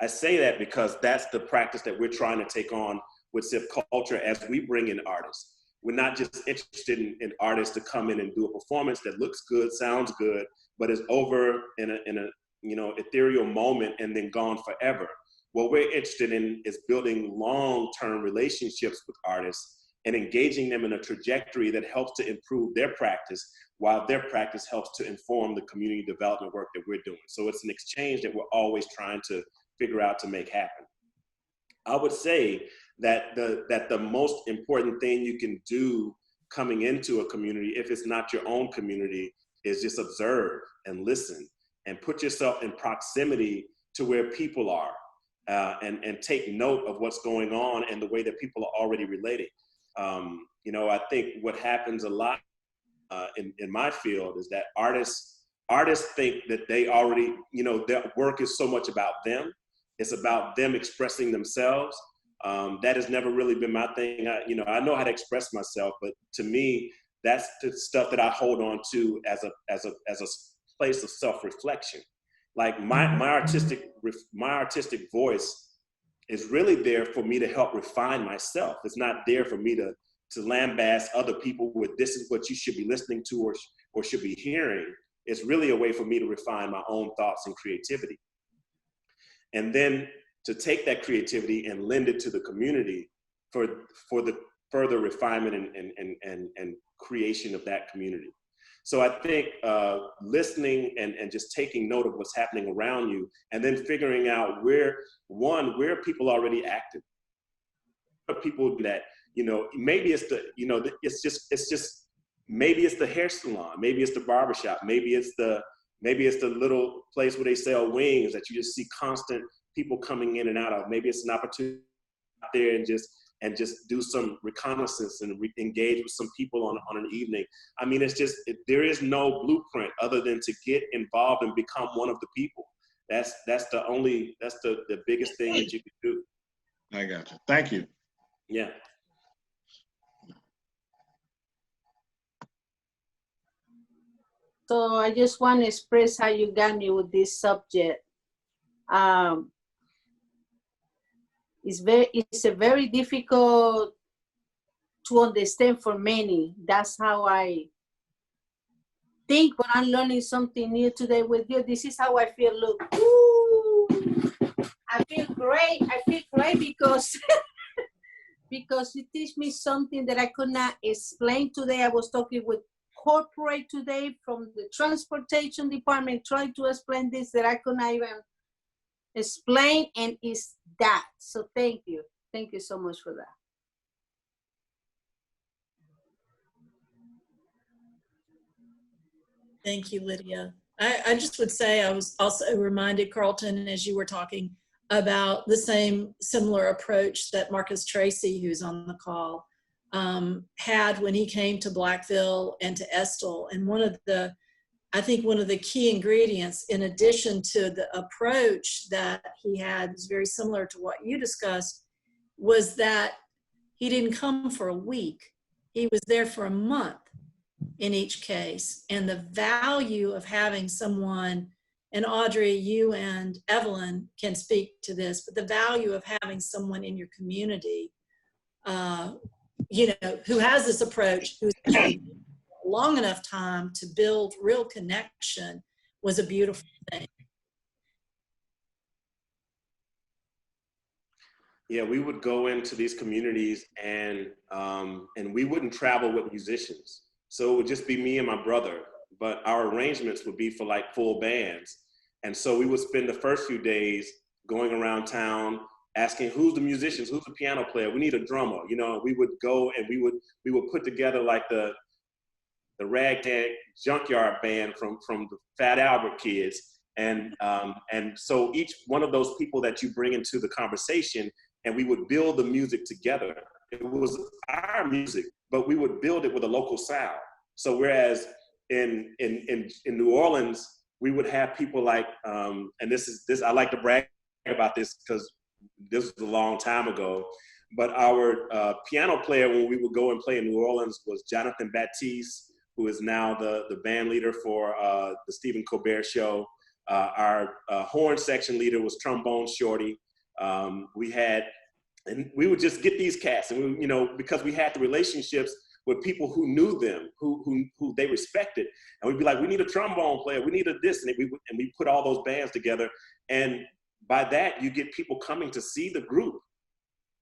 A: I say that because that's the practice that we're trying to take on with Sipp Culture as we bring in artists. We're not just interested in artists to come in and do a performance that looks good, sounds good, but is over in a ethereal moment and then gone forever. What we're interested in is building long-term relationships with artists and engaging them in a trajectory that helps to improve their practice, while their practice helps to inform the community development work that we're doing. So it's an exchange that we're always trying to figure out to make happen. I would say that the most important thing you can do coming into a community, if it's not your own community, is just observe and listen and put yourself in proximity to where people are, and take note of what's going on and the way that people are already relating. I think what happens a lot in my field is that artists think that they already, their work is so much about them. It's about them expressing themselves. That has never really been my thing. I know how to express myself, but to me, that's the stuff that I hold on to as a place of self-reflection. Like my artistic voice is really there for me to help refine myself. It's not there for me to lambast other people with this is what you should be listening to or should be hearing. It's really a way for me to refine my own thoughts and creativity. And then to take that creativity and lend it to the community for the further refinement and creation of that community. So I think listening and just taking note of what's happening around you, and then figuring out where people already active. People that, maybe it's maybe it's the hair salon, maybe it's the barbershop, maybe it's the little place where they sell wings that you just see constant people coming in and out of. Maybe it's an opportunity out there and just do some reconnaissance and engage with some people on an evening. I mean, there is no blueprint other than to get involved and become one of the people. That's the biggest thing that you can do.
H: I got you. Thank you.
A: Yeah.
F: So I just want to express how you got me with this subject. It's a very difficult to understand for many. That's how I think when I'm learning something new today with you. This is how I feel. Look, ooh, I feel great. I feel great because because you teach me something that I could not explain today. I was talking with corporate today from the transportation department, trying to explain this that I could not even explain, and it's that. So thank you so much for that.
C: Thank you, Lydia. I just would say I was also reminded, Carlton, as you were talking about the similar approach that Marcus Tracy, who's on the call, had when he came to Blackville and to Estill. And I think one of the key ingredients, in addition to the approach that he had, is very similar to what you discussed, was that he didn't come for a week. He was there for a month in each case. And the value of having someone, and Audrey, you and Evelyn can speak to this, but the value of having someone in your community, who has this approach, who's had long enough time to build real connection, was a beautiful thing.
A: Yeah, we would go into these communities and we wouldn't travel with musicians. So it would just be me and my brother, but our arrangements would be for like full bands. And so we would spend the first few days going around town asking, who's the musicians, who's the piano player, we need a drummer. We would go and we would put together like the ragtag junkyard band from the Fat Albert Kids. And so each one of those people that you bring into the conversation, and we would build the music together. It was our music, but we would build it with a local sound. So whereas in New Orleans, we would have people like, and this I like to brag about this because this was a long time ago, but our piano player when we would go and play in New Orleans was Jonathan Baptiste, who is now the band leader for the Stephen Colbert Show. Our horn section leader was Trombone Shorty. And we would just get these cats, and because we had the relationships with people who knew them, who they respected, and we'd be like, we need a trombone player, we need a this, and we put all those bands together, and by that you get people coming to see the group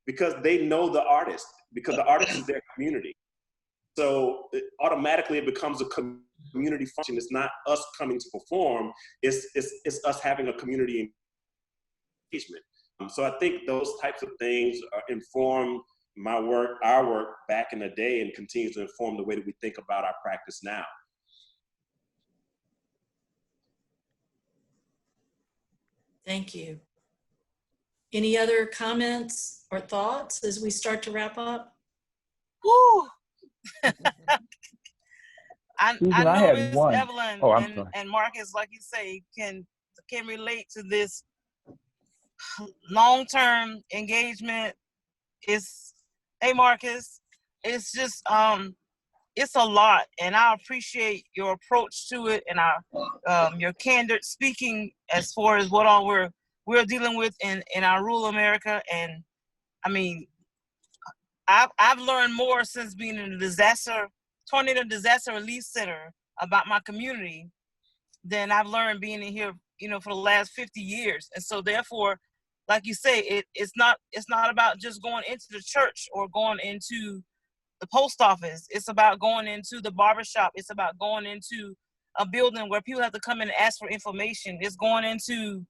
A: because they know the artist, because the artist is their community. So automatically it becomes a community function. It's not us coming to perform, it's us having a community engagement. So I think those types of things inform our work back in the day, and continues to inform the way that we think about our practice now.
C: Thank you. Any other comments or thoughts as we start to wrap up?
I: Woo! I know
J: had one.
I: Evelyn and Marcus, like you say, can relate to this long-term engagement. Hey Marcus, it's just it's a lot, and I appreciate your approach to it and your candid speaking as far as what all we're dealing with in our rural America. And I mean, I've learned more since being in the tornado disaster relief center about my community than I've learned being in here, for the last 50 years. And so therefore, like you say, it's not about just going into the church or going into the post office. It's about going into the barbershop. It's about going into a building where people have to come in and ask for information. It's going into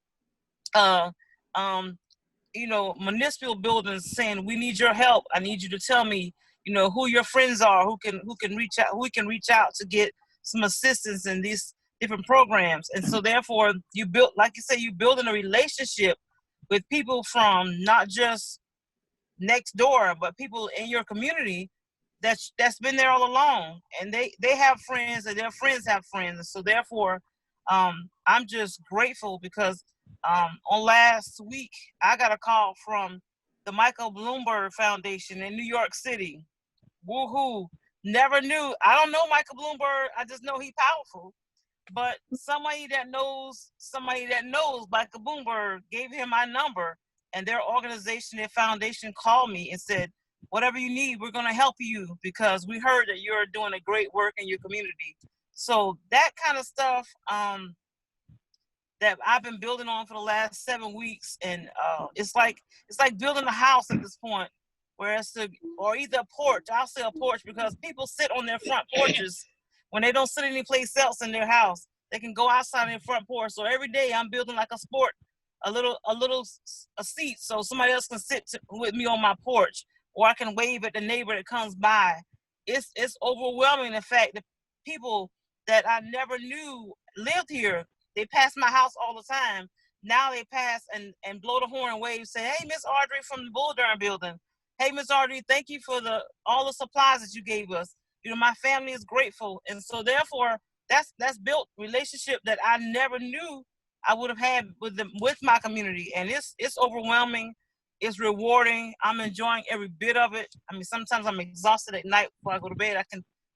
I: municipal buildings saying, we need your help. I need you to tell me, who your friends are, who can reach out to get some assistance in these different programs. And so therefore you build, like you say, you building a relationship with people from not just next door, but people in your community that's been there all along, and they have friends, and their friends have friends. And so therefore, I'm just grateful because on last week, I got a call from the Michael Bloomberg Foundation in New York City. Woohoo! Never knew. I don't know Michael Bloomberg. I just know he's powerful. But somebody that knows Michael Bloomberg gave him my number, and their organization, their foundation called me and said, whatever you need, we're going to help you because we heard that you're doing a great work in your community. So that kind of stuff that I've been building on for the last 7 weeks. And it's like building a house at this point, where or either a porch. I'll say a porch because people sit on their front porches when they don't sit anyplace else in their house. They can go outside on their front porch. So every day I'm building like a seat so somebody else can sit with me on my porch, or I can wave at the neighbor that comes by. It's overwhelming, the fact that people that I never knew lived here, they pass my house all the time. Now they pass and blow the horn and wave, say, hey, Miss Audrey from the Bull Durham building. hey, Ms. Audrey, thank you for all the supplies that you gave us. You know, my family is grateful. And so therefore, that's built relationship that I never knew I would have had with my community. And it's overwhelming. It's rewarding. I'm enjoying every bit of it. I mean, sometimes I'm exhausted at night before I go to bed.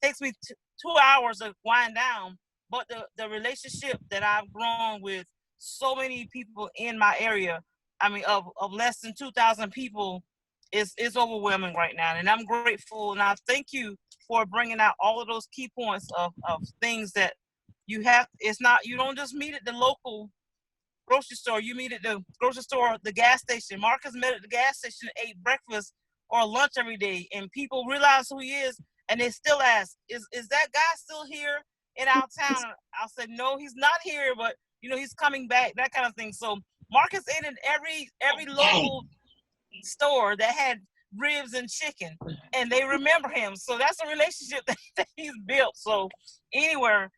I: Takes me 2 hours to wind down. But the relationship that I've grown with so many people in my area, I mean, of less than 2,000 people, is overwhelming right now. And I'm grateful, and I thank you for bringing out all of those key points of things that you have. It's not, you don't just meet at the local grocery store, you meet at the grocery store, the gas station. Marcus met at the gas station and ate breakfast or lunch every day, and people realize who he is, and they still ask, is that guy still here in our town? I said, no, he's not here, but you know, he's coming back, that kind of thing. So Marcus ate in every local store that had ribs and chicken, and they remember him. So that's a relationship that he's built. So anywhere,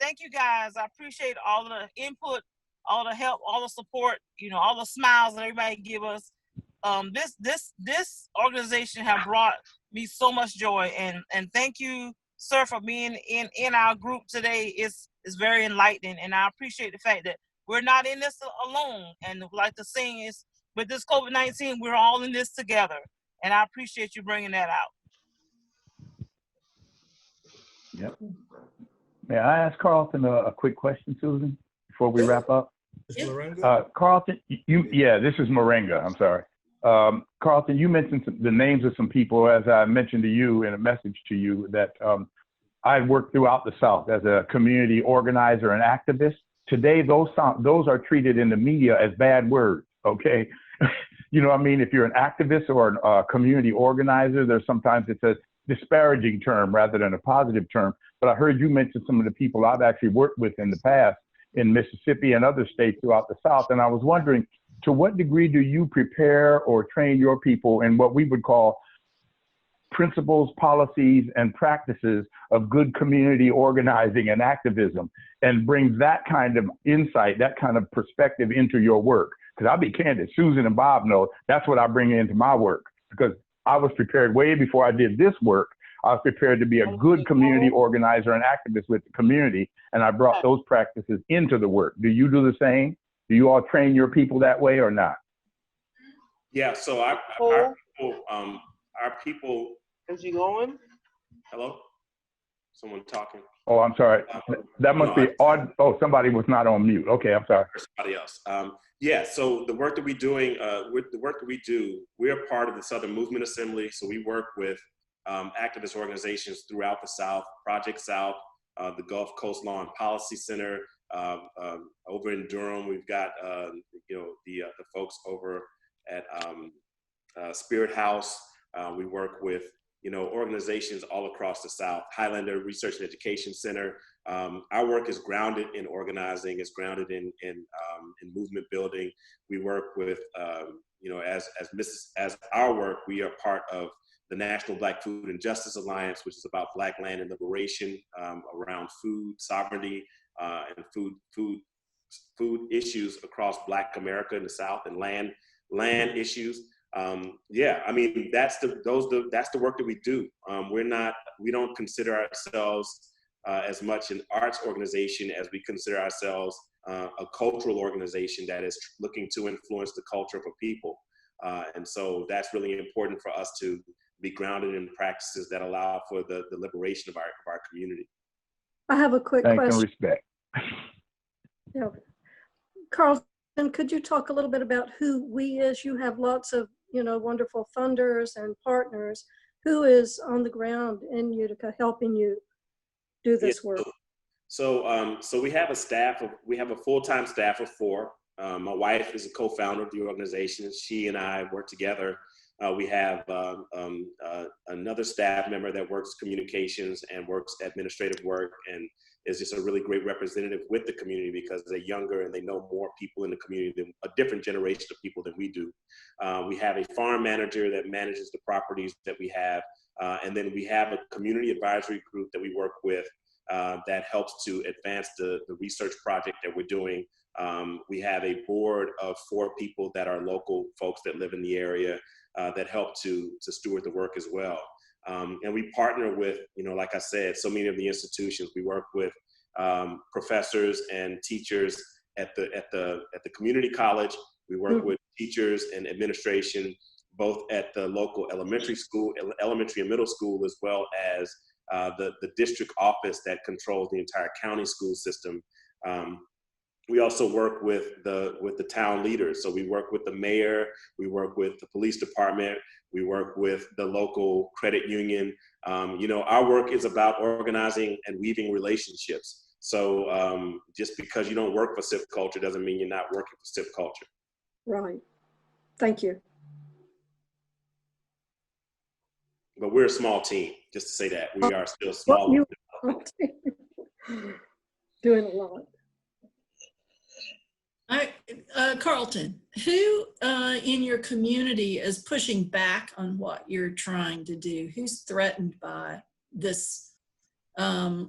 I: thank you guys. I appreciate all the input, all the help, all the support, you know, all the smiles that everybody give us. This organization have brought me so much joy, and thank you, sir, for being in our group today. It's very enlightening, and I appreciate the fact that we're not in this alone. And like the saying is, with this COVID-19, we're all in this together, and I appreciate you bringing that out.
J: Yep. May I ask Carlton a quick question, Susan, before we wrap up? Carlton, this is Moringa. I'm sorry. Carlton, you mentioned the names of some people, as I mentioned to you in a message to you, that I worked throughout the South as a community organizer and activist. Today, those are treated in the media as bad words, okay? You know what I mean? If you're an activist or a community organizer, sometimes it's a disparaging term rather than a positive term. But I heard you mention some of the people I've actually worked with in the past in Mississippi and other states throughout the South. And I was wondering, to what degree do you prepare or train your people in what we would call principles, policies, and practices of good community organizing and activism, and bring that kind of insight, that kind of perspective into your work? Because I'll be candid, Susan and Bob know that's what I bring into my work, because I was prepared way before I did this work. I was prepared to be a good community organizer and activist with the community, and I brought those practices into the work. Do you do the same? Do you all train your people that way or not?
A: Yeah, so our people.
D: Is he going?
A: Hello? Someone talking?
J: Oh, I'm sorry. That must be odd. Oh, somebody was not on mute. Okay, I'm sorry.
A: Somebody else. Yeah, so the work that we're doing, we're part of the Southern Movement Assembly. So we work with activist organizations throughout the South, Project South, the Gulf Coast Law and Policy Center. Over in Durham, we've got the folks over at Spirit House. We work with organizations all across the South. Highlander Research and Education Center. Our work is grounded in organizing. It's grounded in movement building. We work with as our work, we are part of the National Black Food and Justice Alliance, which is about Black land and liberation around food sovereignty and food issues across Black America in the South, and land issues. Yeah, I mean, that's the work that we do. We don't consider ourselves as much an arts organization as we consider ourselves a cultural organization that is looking to influence the culture of a people. And so that's really important for us to be grounded in practices that allow for the liberation of our community.
K: I have a quick question.
J: Thanks and respect.
K: Yeah. Carlton, could you talk a little bit about who we is? You have lots of wonderful funders and partners. Who is on the ground in Utica helping you do this work?
A: So we have a full-time staff of 4. My wife is a co-founder of the organization. She and I work together. We have another staff member that works communications and works administrative work, and is just a really great representative with the community because they're younger and they know more people in the community than a different generation of people than we do. We have a farm manager that manages the properties that we have. And then we have a community advisory group that we work with that helps to advance the research project that we're doing. We have a board of 4 people that are local folks that live in the area that help to steward the work as well. And we partner with, like I said, so many of the institutions. We work with professors and teachers at the community college. We work with teachers and administration, both at the local elementary and middle school, as well as the district office that controls the entire county school system. We also work with the town leaders. So we work with the mayor, we work with the police department, we work with the local credit union. Our work is about organizing and weaving relationships. So just because you don't work for Sipp Culture doesn't mean you're not working for Sipp Culture.
K: Right. Thank you.
A: But we're a small team, just to say that. We are still small.
K: Doing a lot.
C: Carlton, who in your community is pushing back on what you're trying to do? Who's threatened by this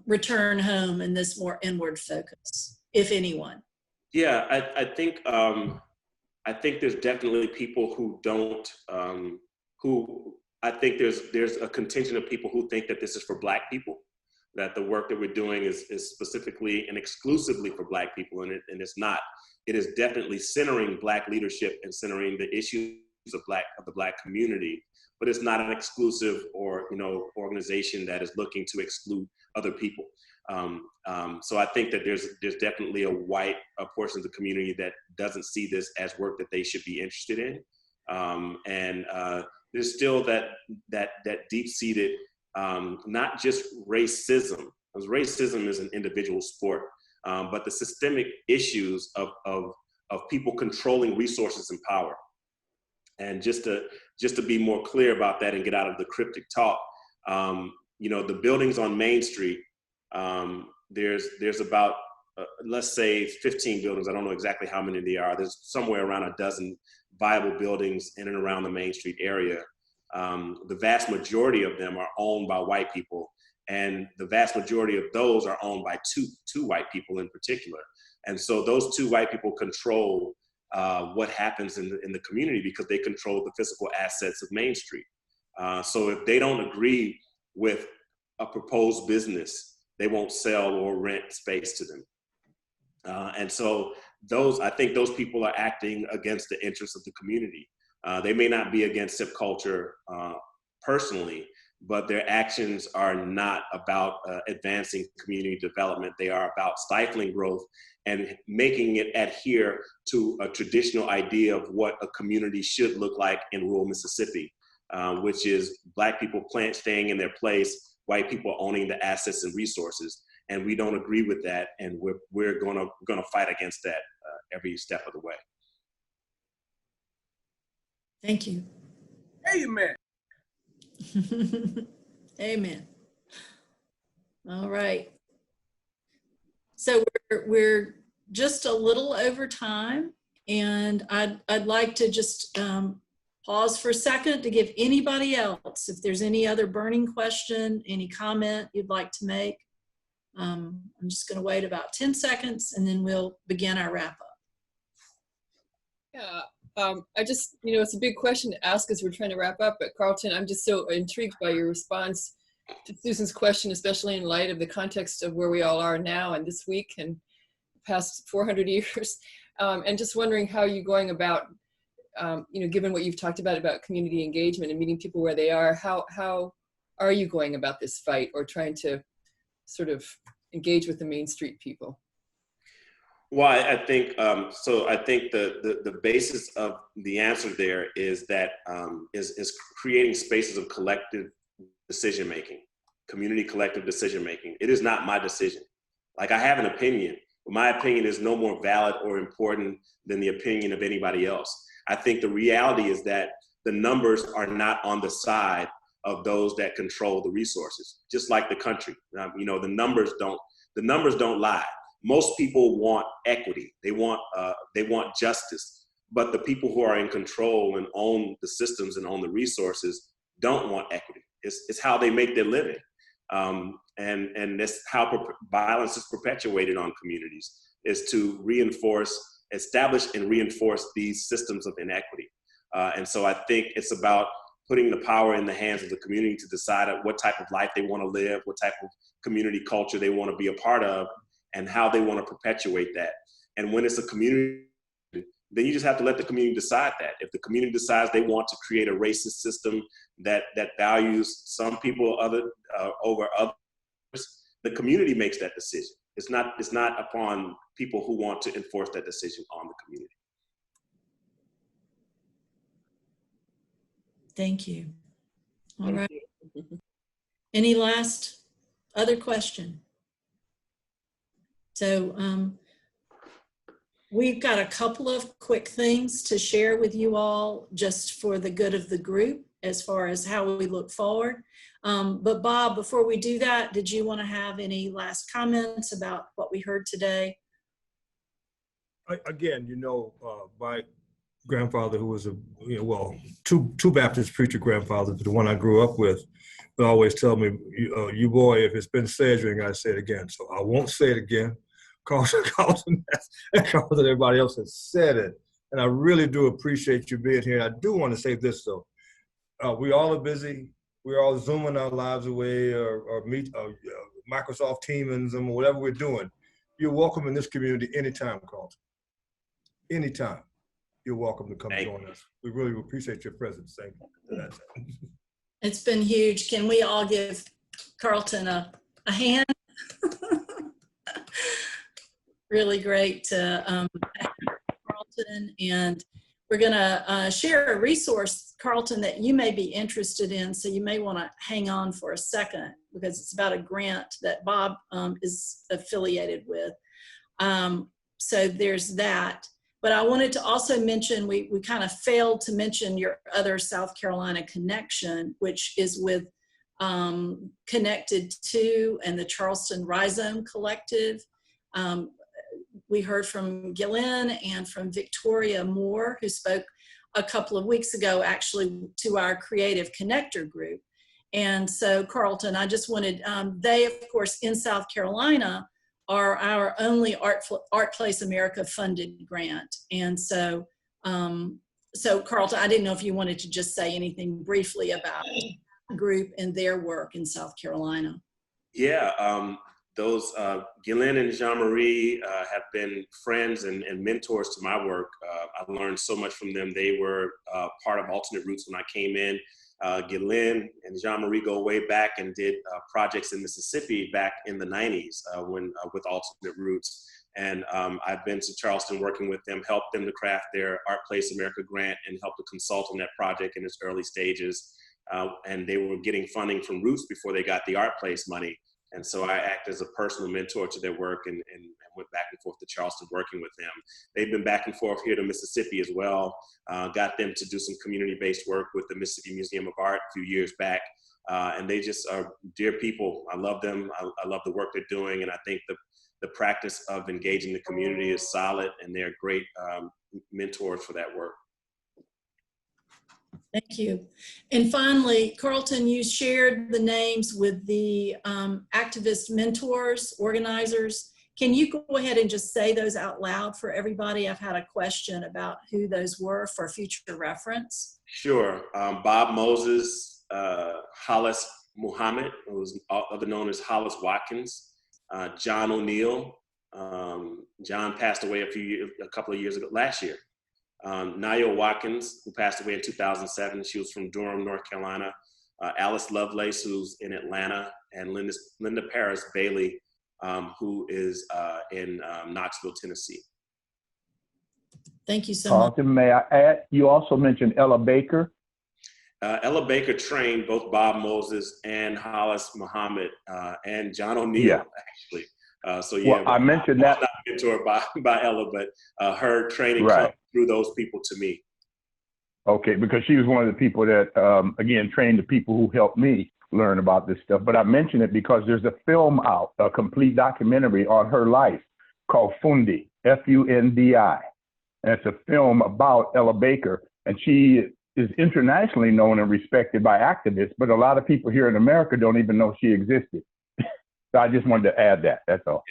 C: return home and this more inward focus, if anyone?
A: Yeah, I think there's definitely people who don't, I think there's a contingent of people who think that this is for Black people, that the work that we're doing is specifically and exclusively for Black people, and it's not. It is definitely centering Black leadership and centering the issues of the Black community, but it's not an exclusive or organization that is looking to exclude other people. So I think that there's definitely a portion of the community that doesn't see this as work that they should be interested in, and there's still that deep-seated, not just racism, because racism is an individual sport, but the systemic issues of people controlling resources and power. And just to be more clear about that and get out of the cryptic talk, the buildings on Main Street, there's about let's say 15 buildings. I don't know exactly how many there are. There's somewhere around a dozen viable buildings in and around the Main Street area. The vast majority of them are owned by white people, and the vast majority of those are owned by two white people in particular. And so those 2 white people control what happens in the community because they control the physical assets of Main Street. So if they don't agree with a proposed business, they won't sell or rent space to them. And so I think those people are acting against the interests of the community. They may not be against Sipp Culture personally, but their actions are not about advancing community development. They are about stifling growth and making it adhere to a traditional idea of what a community should look like in rural Mississippi, which is Black people staying in their place, white people owning the assets and resources. And we don't agree with that, and we're gonna fight against that every step of the way.
C: Thank you.
G: Amen.
C: Amen. All right. So we're just a little over time, and I'd like to just pause for a second to give anybody else, if there's any other burning question, any comment you'd like to make. I'm just going to wait about 10 seconds, and then we'll begin our wrap up.
L: Yeah. I just, it's a big question to ask as we're trying to wrap up, but Carlton, I'm just so intrigued by your response to Susan's question, especially in light of the context of where we all are now and this week and past 400 years. And just wondering how you're going about, given what you've talked about community engagement and meeting people where they are, how are you going about this fight or trying to sort of engage with the Main Street people?
A: Well, I think so. I think the basis of the answer there is that is creating spaces of collective decision making, community collective decision making. It is not my decision. Like, I have an opinion, but my opinion is no more valid or important than the opinion of anybody else. I think the reality is that the numbers are not on the side of those that control the resources, just like the country. The numbers don't lie. Most people want equity. They want justice. But the people who are in control and own the systems and own the resources don't want equity. It's how they make their living. and that's how violence is perpetuated on communities, is to establish and reinforce these systems of inequity. And so I think it's about putting the power in the hands of the community to decide what type of life they want to live, what type of community culture they want to be a part of, and how they want to perpetuate that. And when it's a community, then you just have to let the community decide that. If the community decides they want to create a racist system that values some people over others, the community makes that decision. It's not upon people who want to enforce that decision on the community.
C: Thank you. All right. Any last other question? So we've got a couple of quick things to share with you all just for the good of the group as far as how we look forward. But Bob, before we do that, did you want to have any last comments about what we heard today?
B: Again, my grandfather, who was two Baptist preacher grandfathers, the one I grew up with, would always tell me, you boy, if it's been said, you ain't got to say it again. So I won't say it again. Carlton, everybody else has said it. And I really do appreciate you being here. And I do want to say this, though. We all are busy. We're all Zooming our lives away or meet Microsoft Teams and whatever we're doing. You're welcome in this community anytime, Carlton. Anytime. You're welcome to come join us. We really appreciate your presence. Thank you.
C: It's been huge. Can we all give Carlton a hand? Really great to have Carlton, and we're going to share a resource, Carlton, that you may be interested in, so you may want to hang on for a second because it's about a grant that Bob is affiliated with. So there's that. But I wanted to also mention, we kind of failed to mention your other South Carolina connection, which is with Connected To and the Charleston Rhizome Collective. We heard from Gillian and from Victoria Moore, who spoke a couple of weeks ago, actually, to our Creative Connector group. And so, Carlton, I just wanted, they, of course, in South Carolina, are our only Art Place America funded grant. And so, Carlton, I didn't know if you wanted to just say anything briefly about the group and their work in South Carolina.
A: Yeah, those Ghislaine and Jean-Marie have been friends and mentors to my work. I learned so much from them. They were part of Alternate Roots when I came in. Ghislaine and Jean-Marie go way back and did projects in Mississippi back in the 90s with Alternate Roots. And I've been to Charleston working with them, helped them to craft their Art Place America grant and helped to consult on that project in its early stages. And they were getting funding from Roots before they got the Art Place money. And so I act as a personal mentor to their work and went back and forth to Charleston working with them. They've been back and forth here to Mississippi as well. Got them to do some community-based work with the Mississippi Museum of Art a few years back. And they just are dear people. I love them. I love the work they're doing. And I think the practice of engaging the community is solid, and they're great mentors for that work.
C: Thank you. And finally, Carlton, you shared the names with the activist mentors, organizers. Can you go ahead and just say those out loud for everybody? I've had a question about who those were for future reference.
A: Sure. Bob Moses, Hollis Muhammad, who was other known as Hollis Watkins, John O'Neill. John passed away a couple of years ago, last year. Nayo Watkins, who passed away in 2007. She was from Durham, North Carolina. Alice Lovelace, who's in Atlanta, and Linda Paris Bailey, who is in Knoxville, Tennessee.
C: Thank you so much.
J: May I add, you also mentioned Ella Baker.
A: Ella Baker trained both Bob Moses and Hollis Muhammad and John O'Neill, actually. So yeah,
J: well, I mentioned that.
A: Not mentored by Ella, but her training comes through those people to me.
J: Okay, because she was one of the people that, again, trained the people who helped me learn about this stuff. But I mention it because there's a film out, a complete documentary on her life called Fundi, F-U-N-D-I. And it's a film about Ella Baker. And she is internationally known and respected by activists, but a lot of people here in America don't even know she existed. So I just wanted to add that. That's all.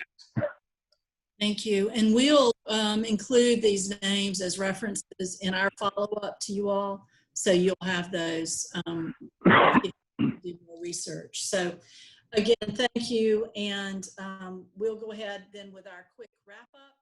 C: Thank you. And we'll include these names as references in our follow-up to you all, so you'll have those if you do more research. So again, thank you. And we'll go ahead then with our quick wrap-up.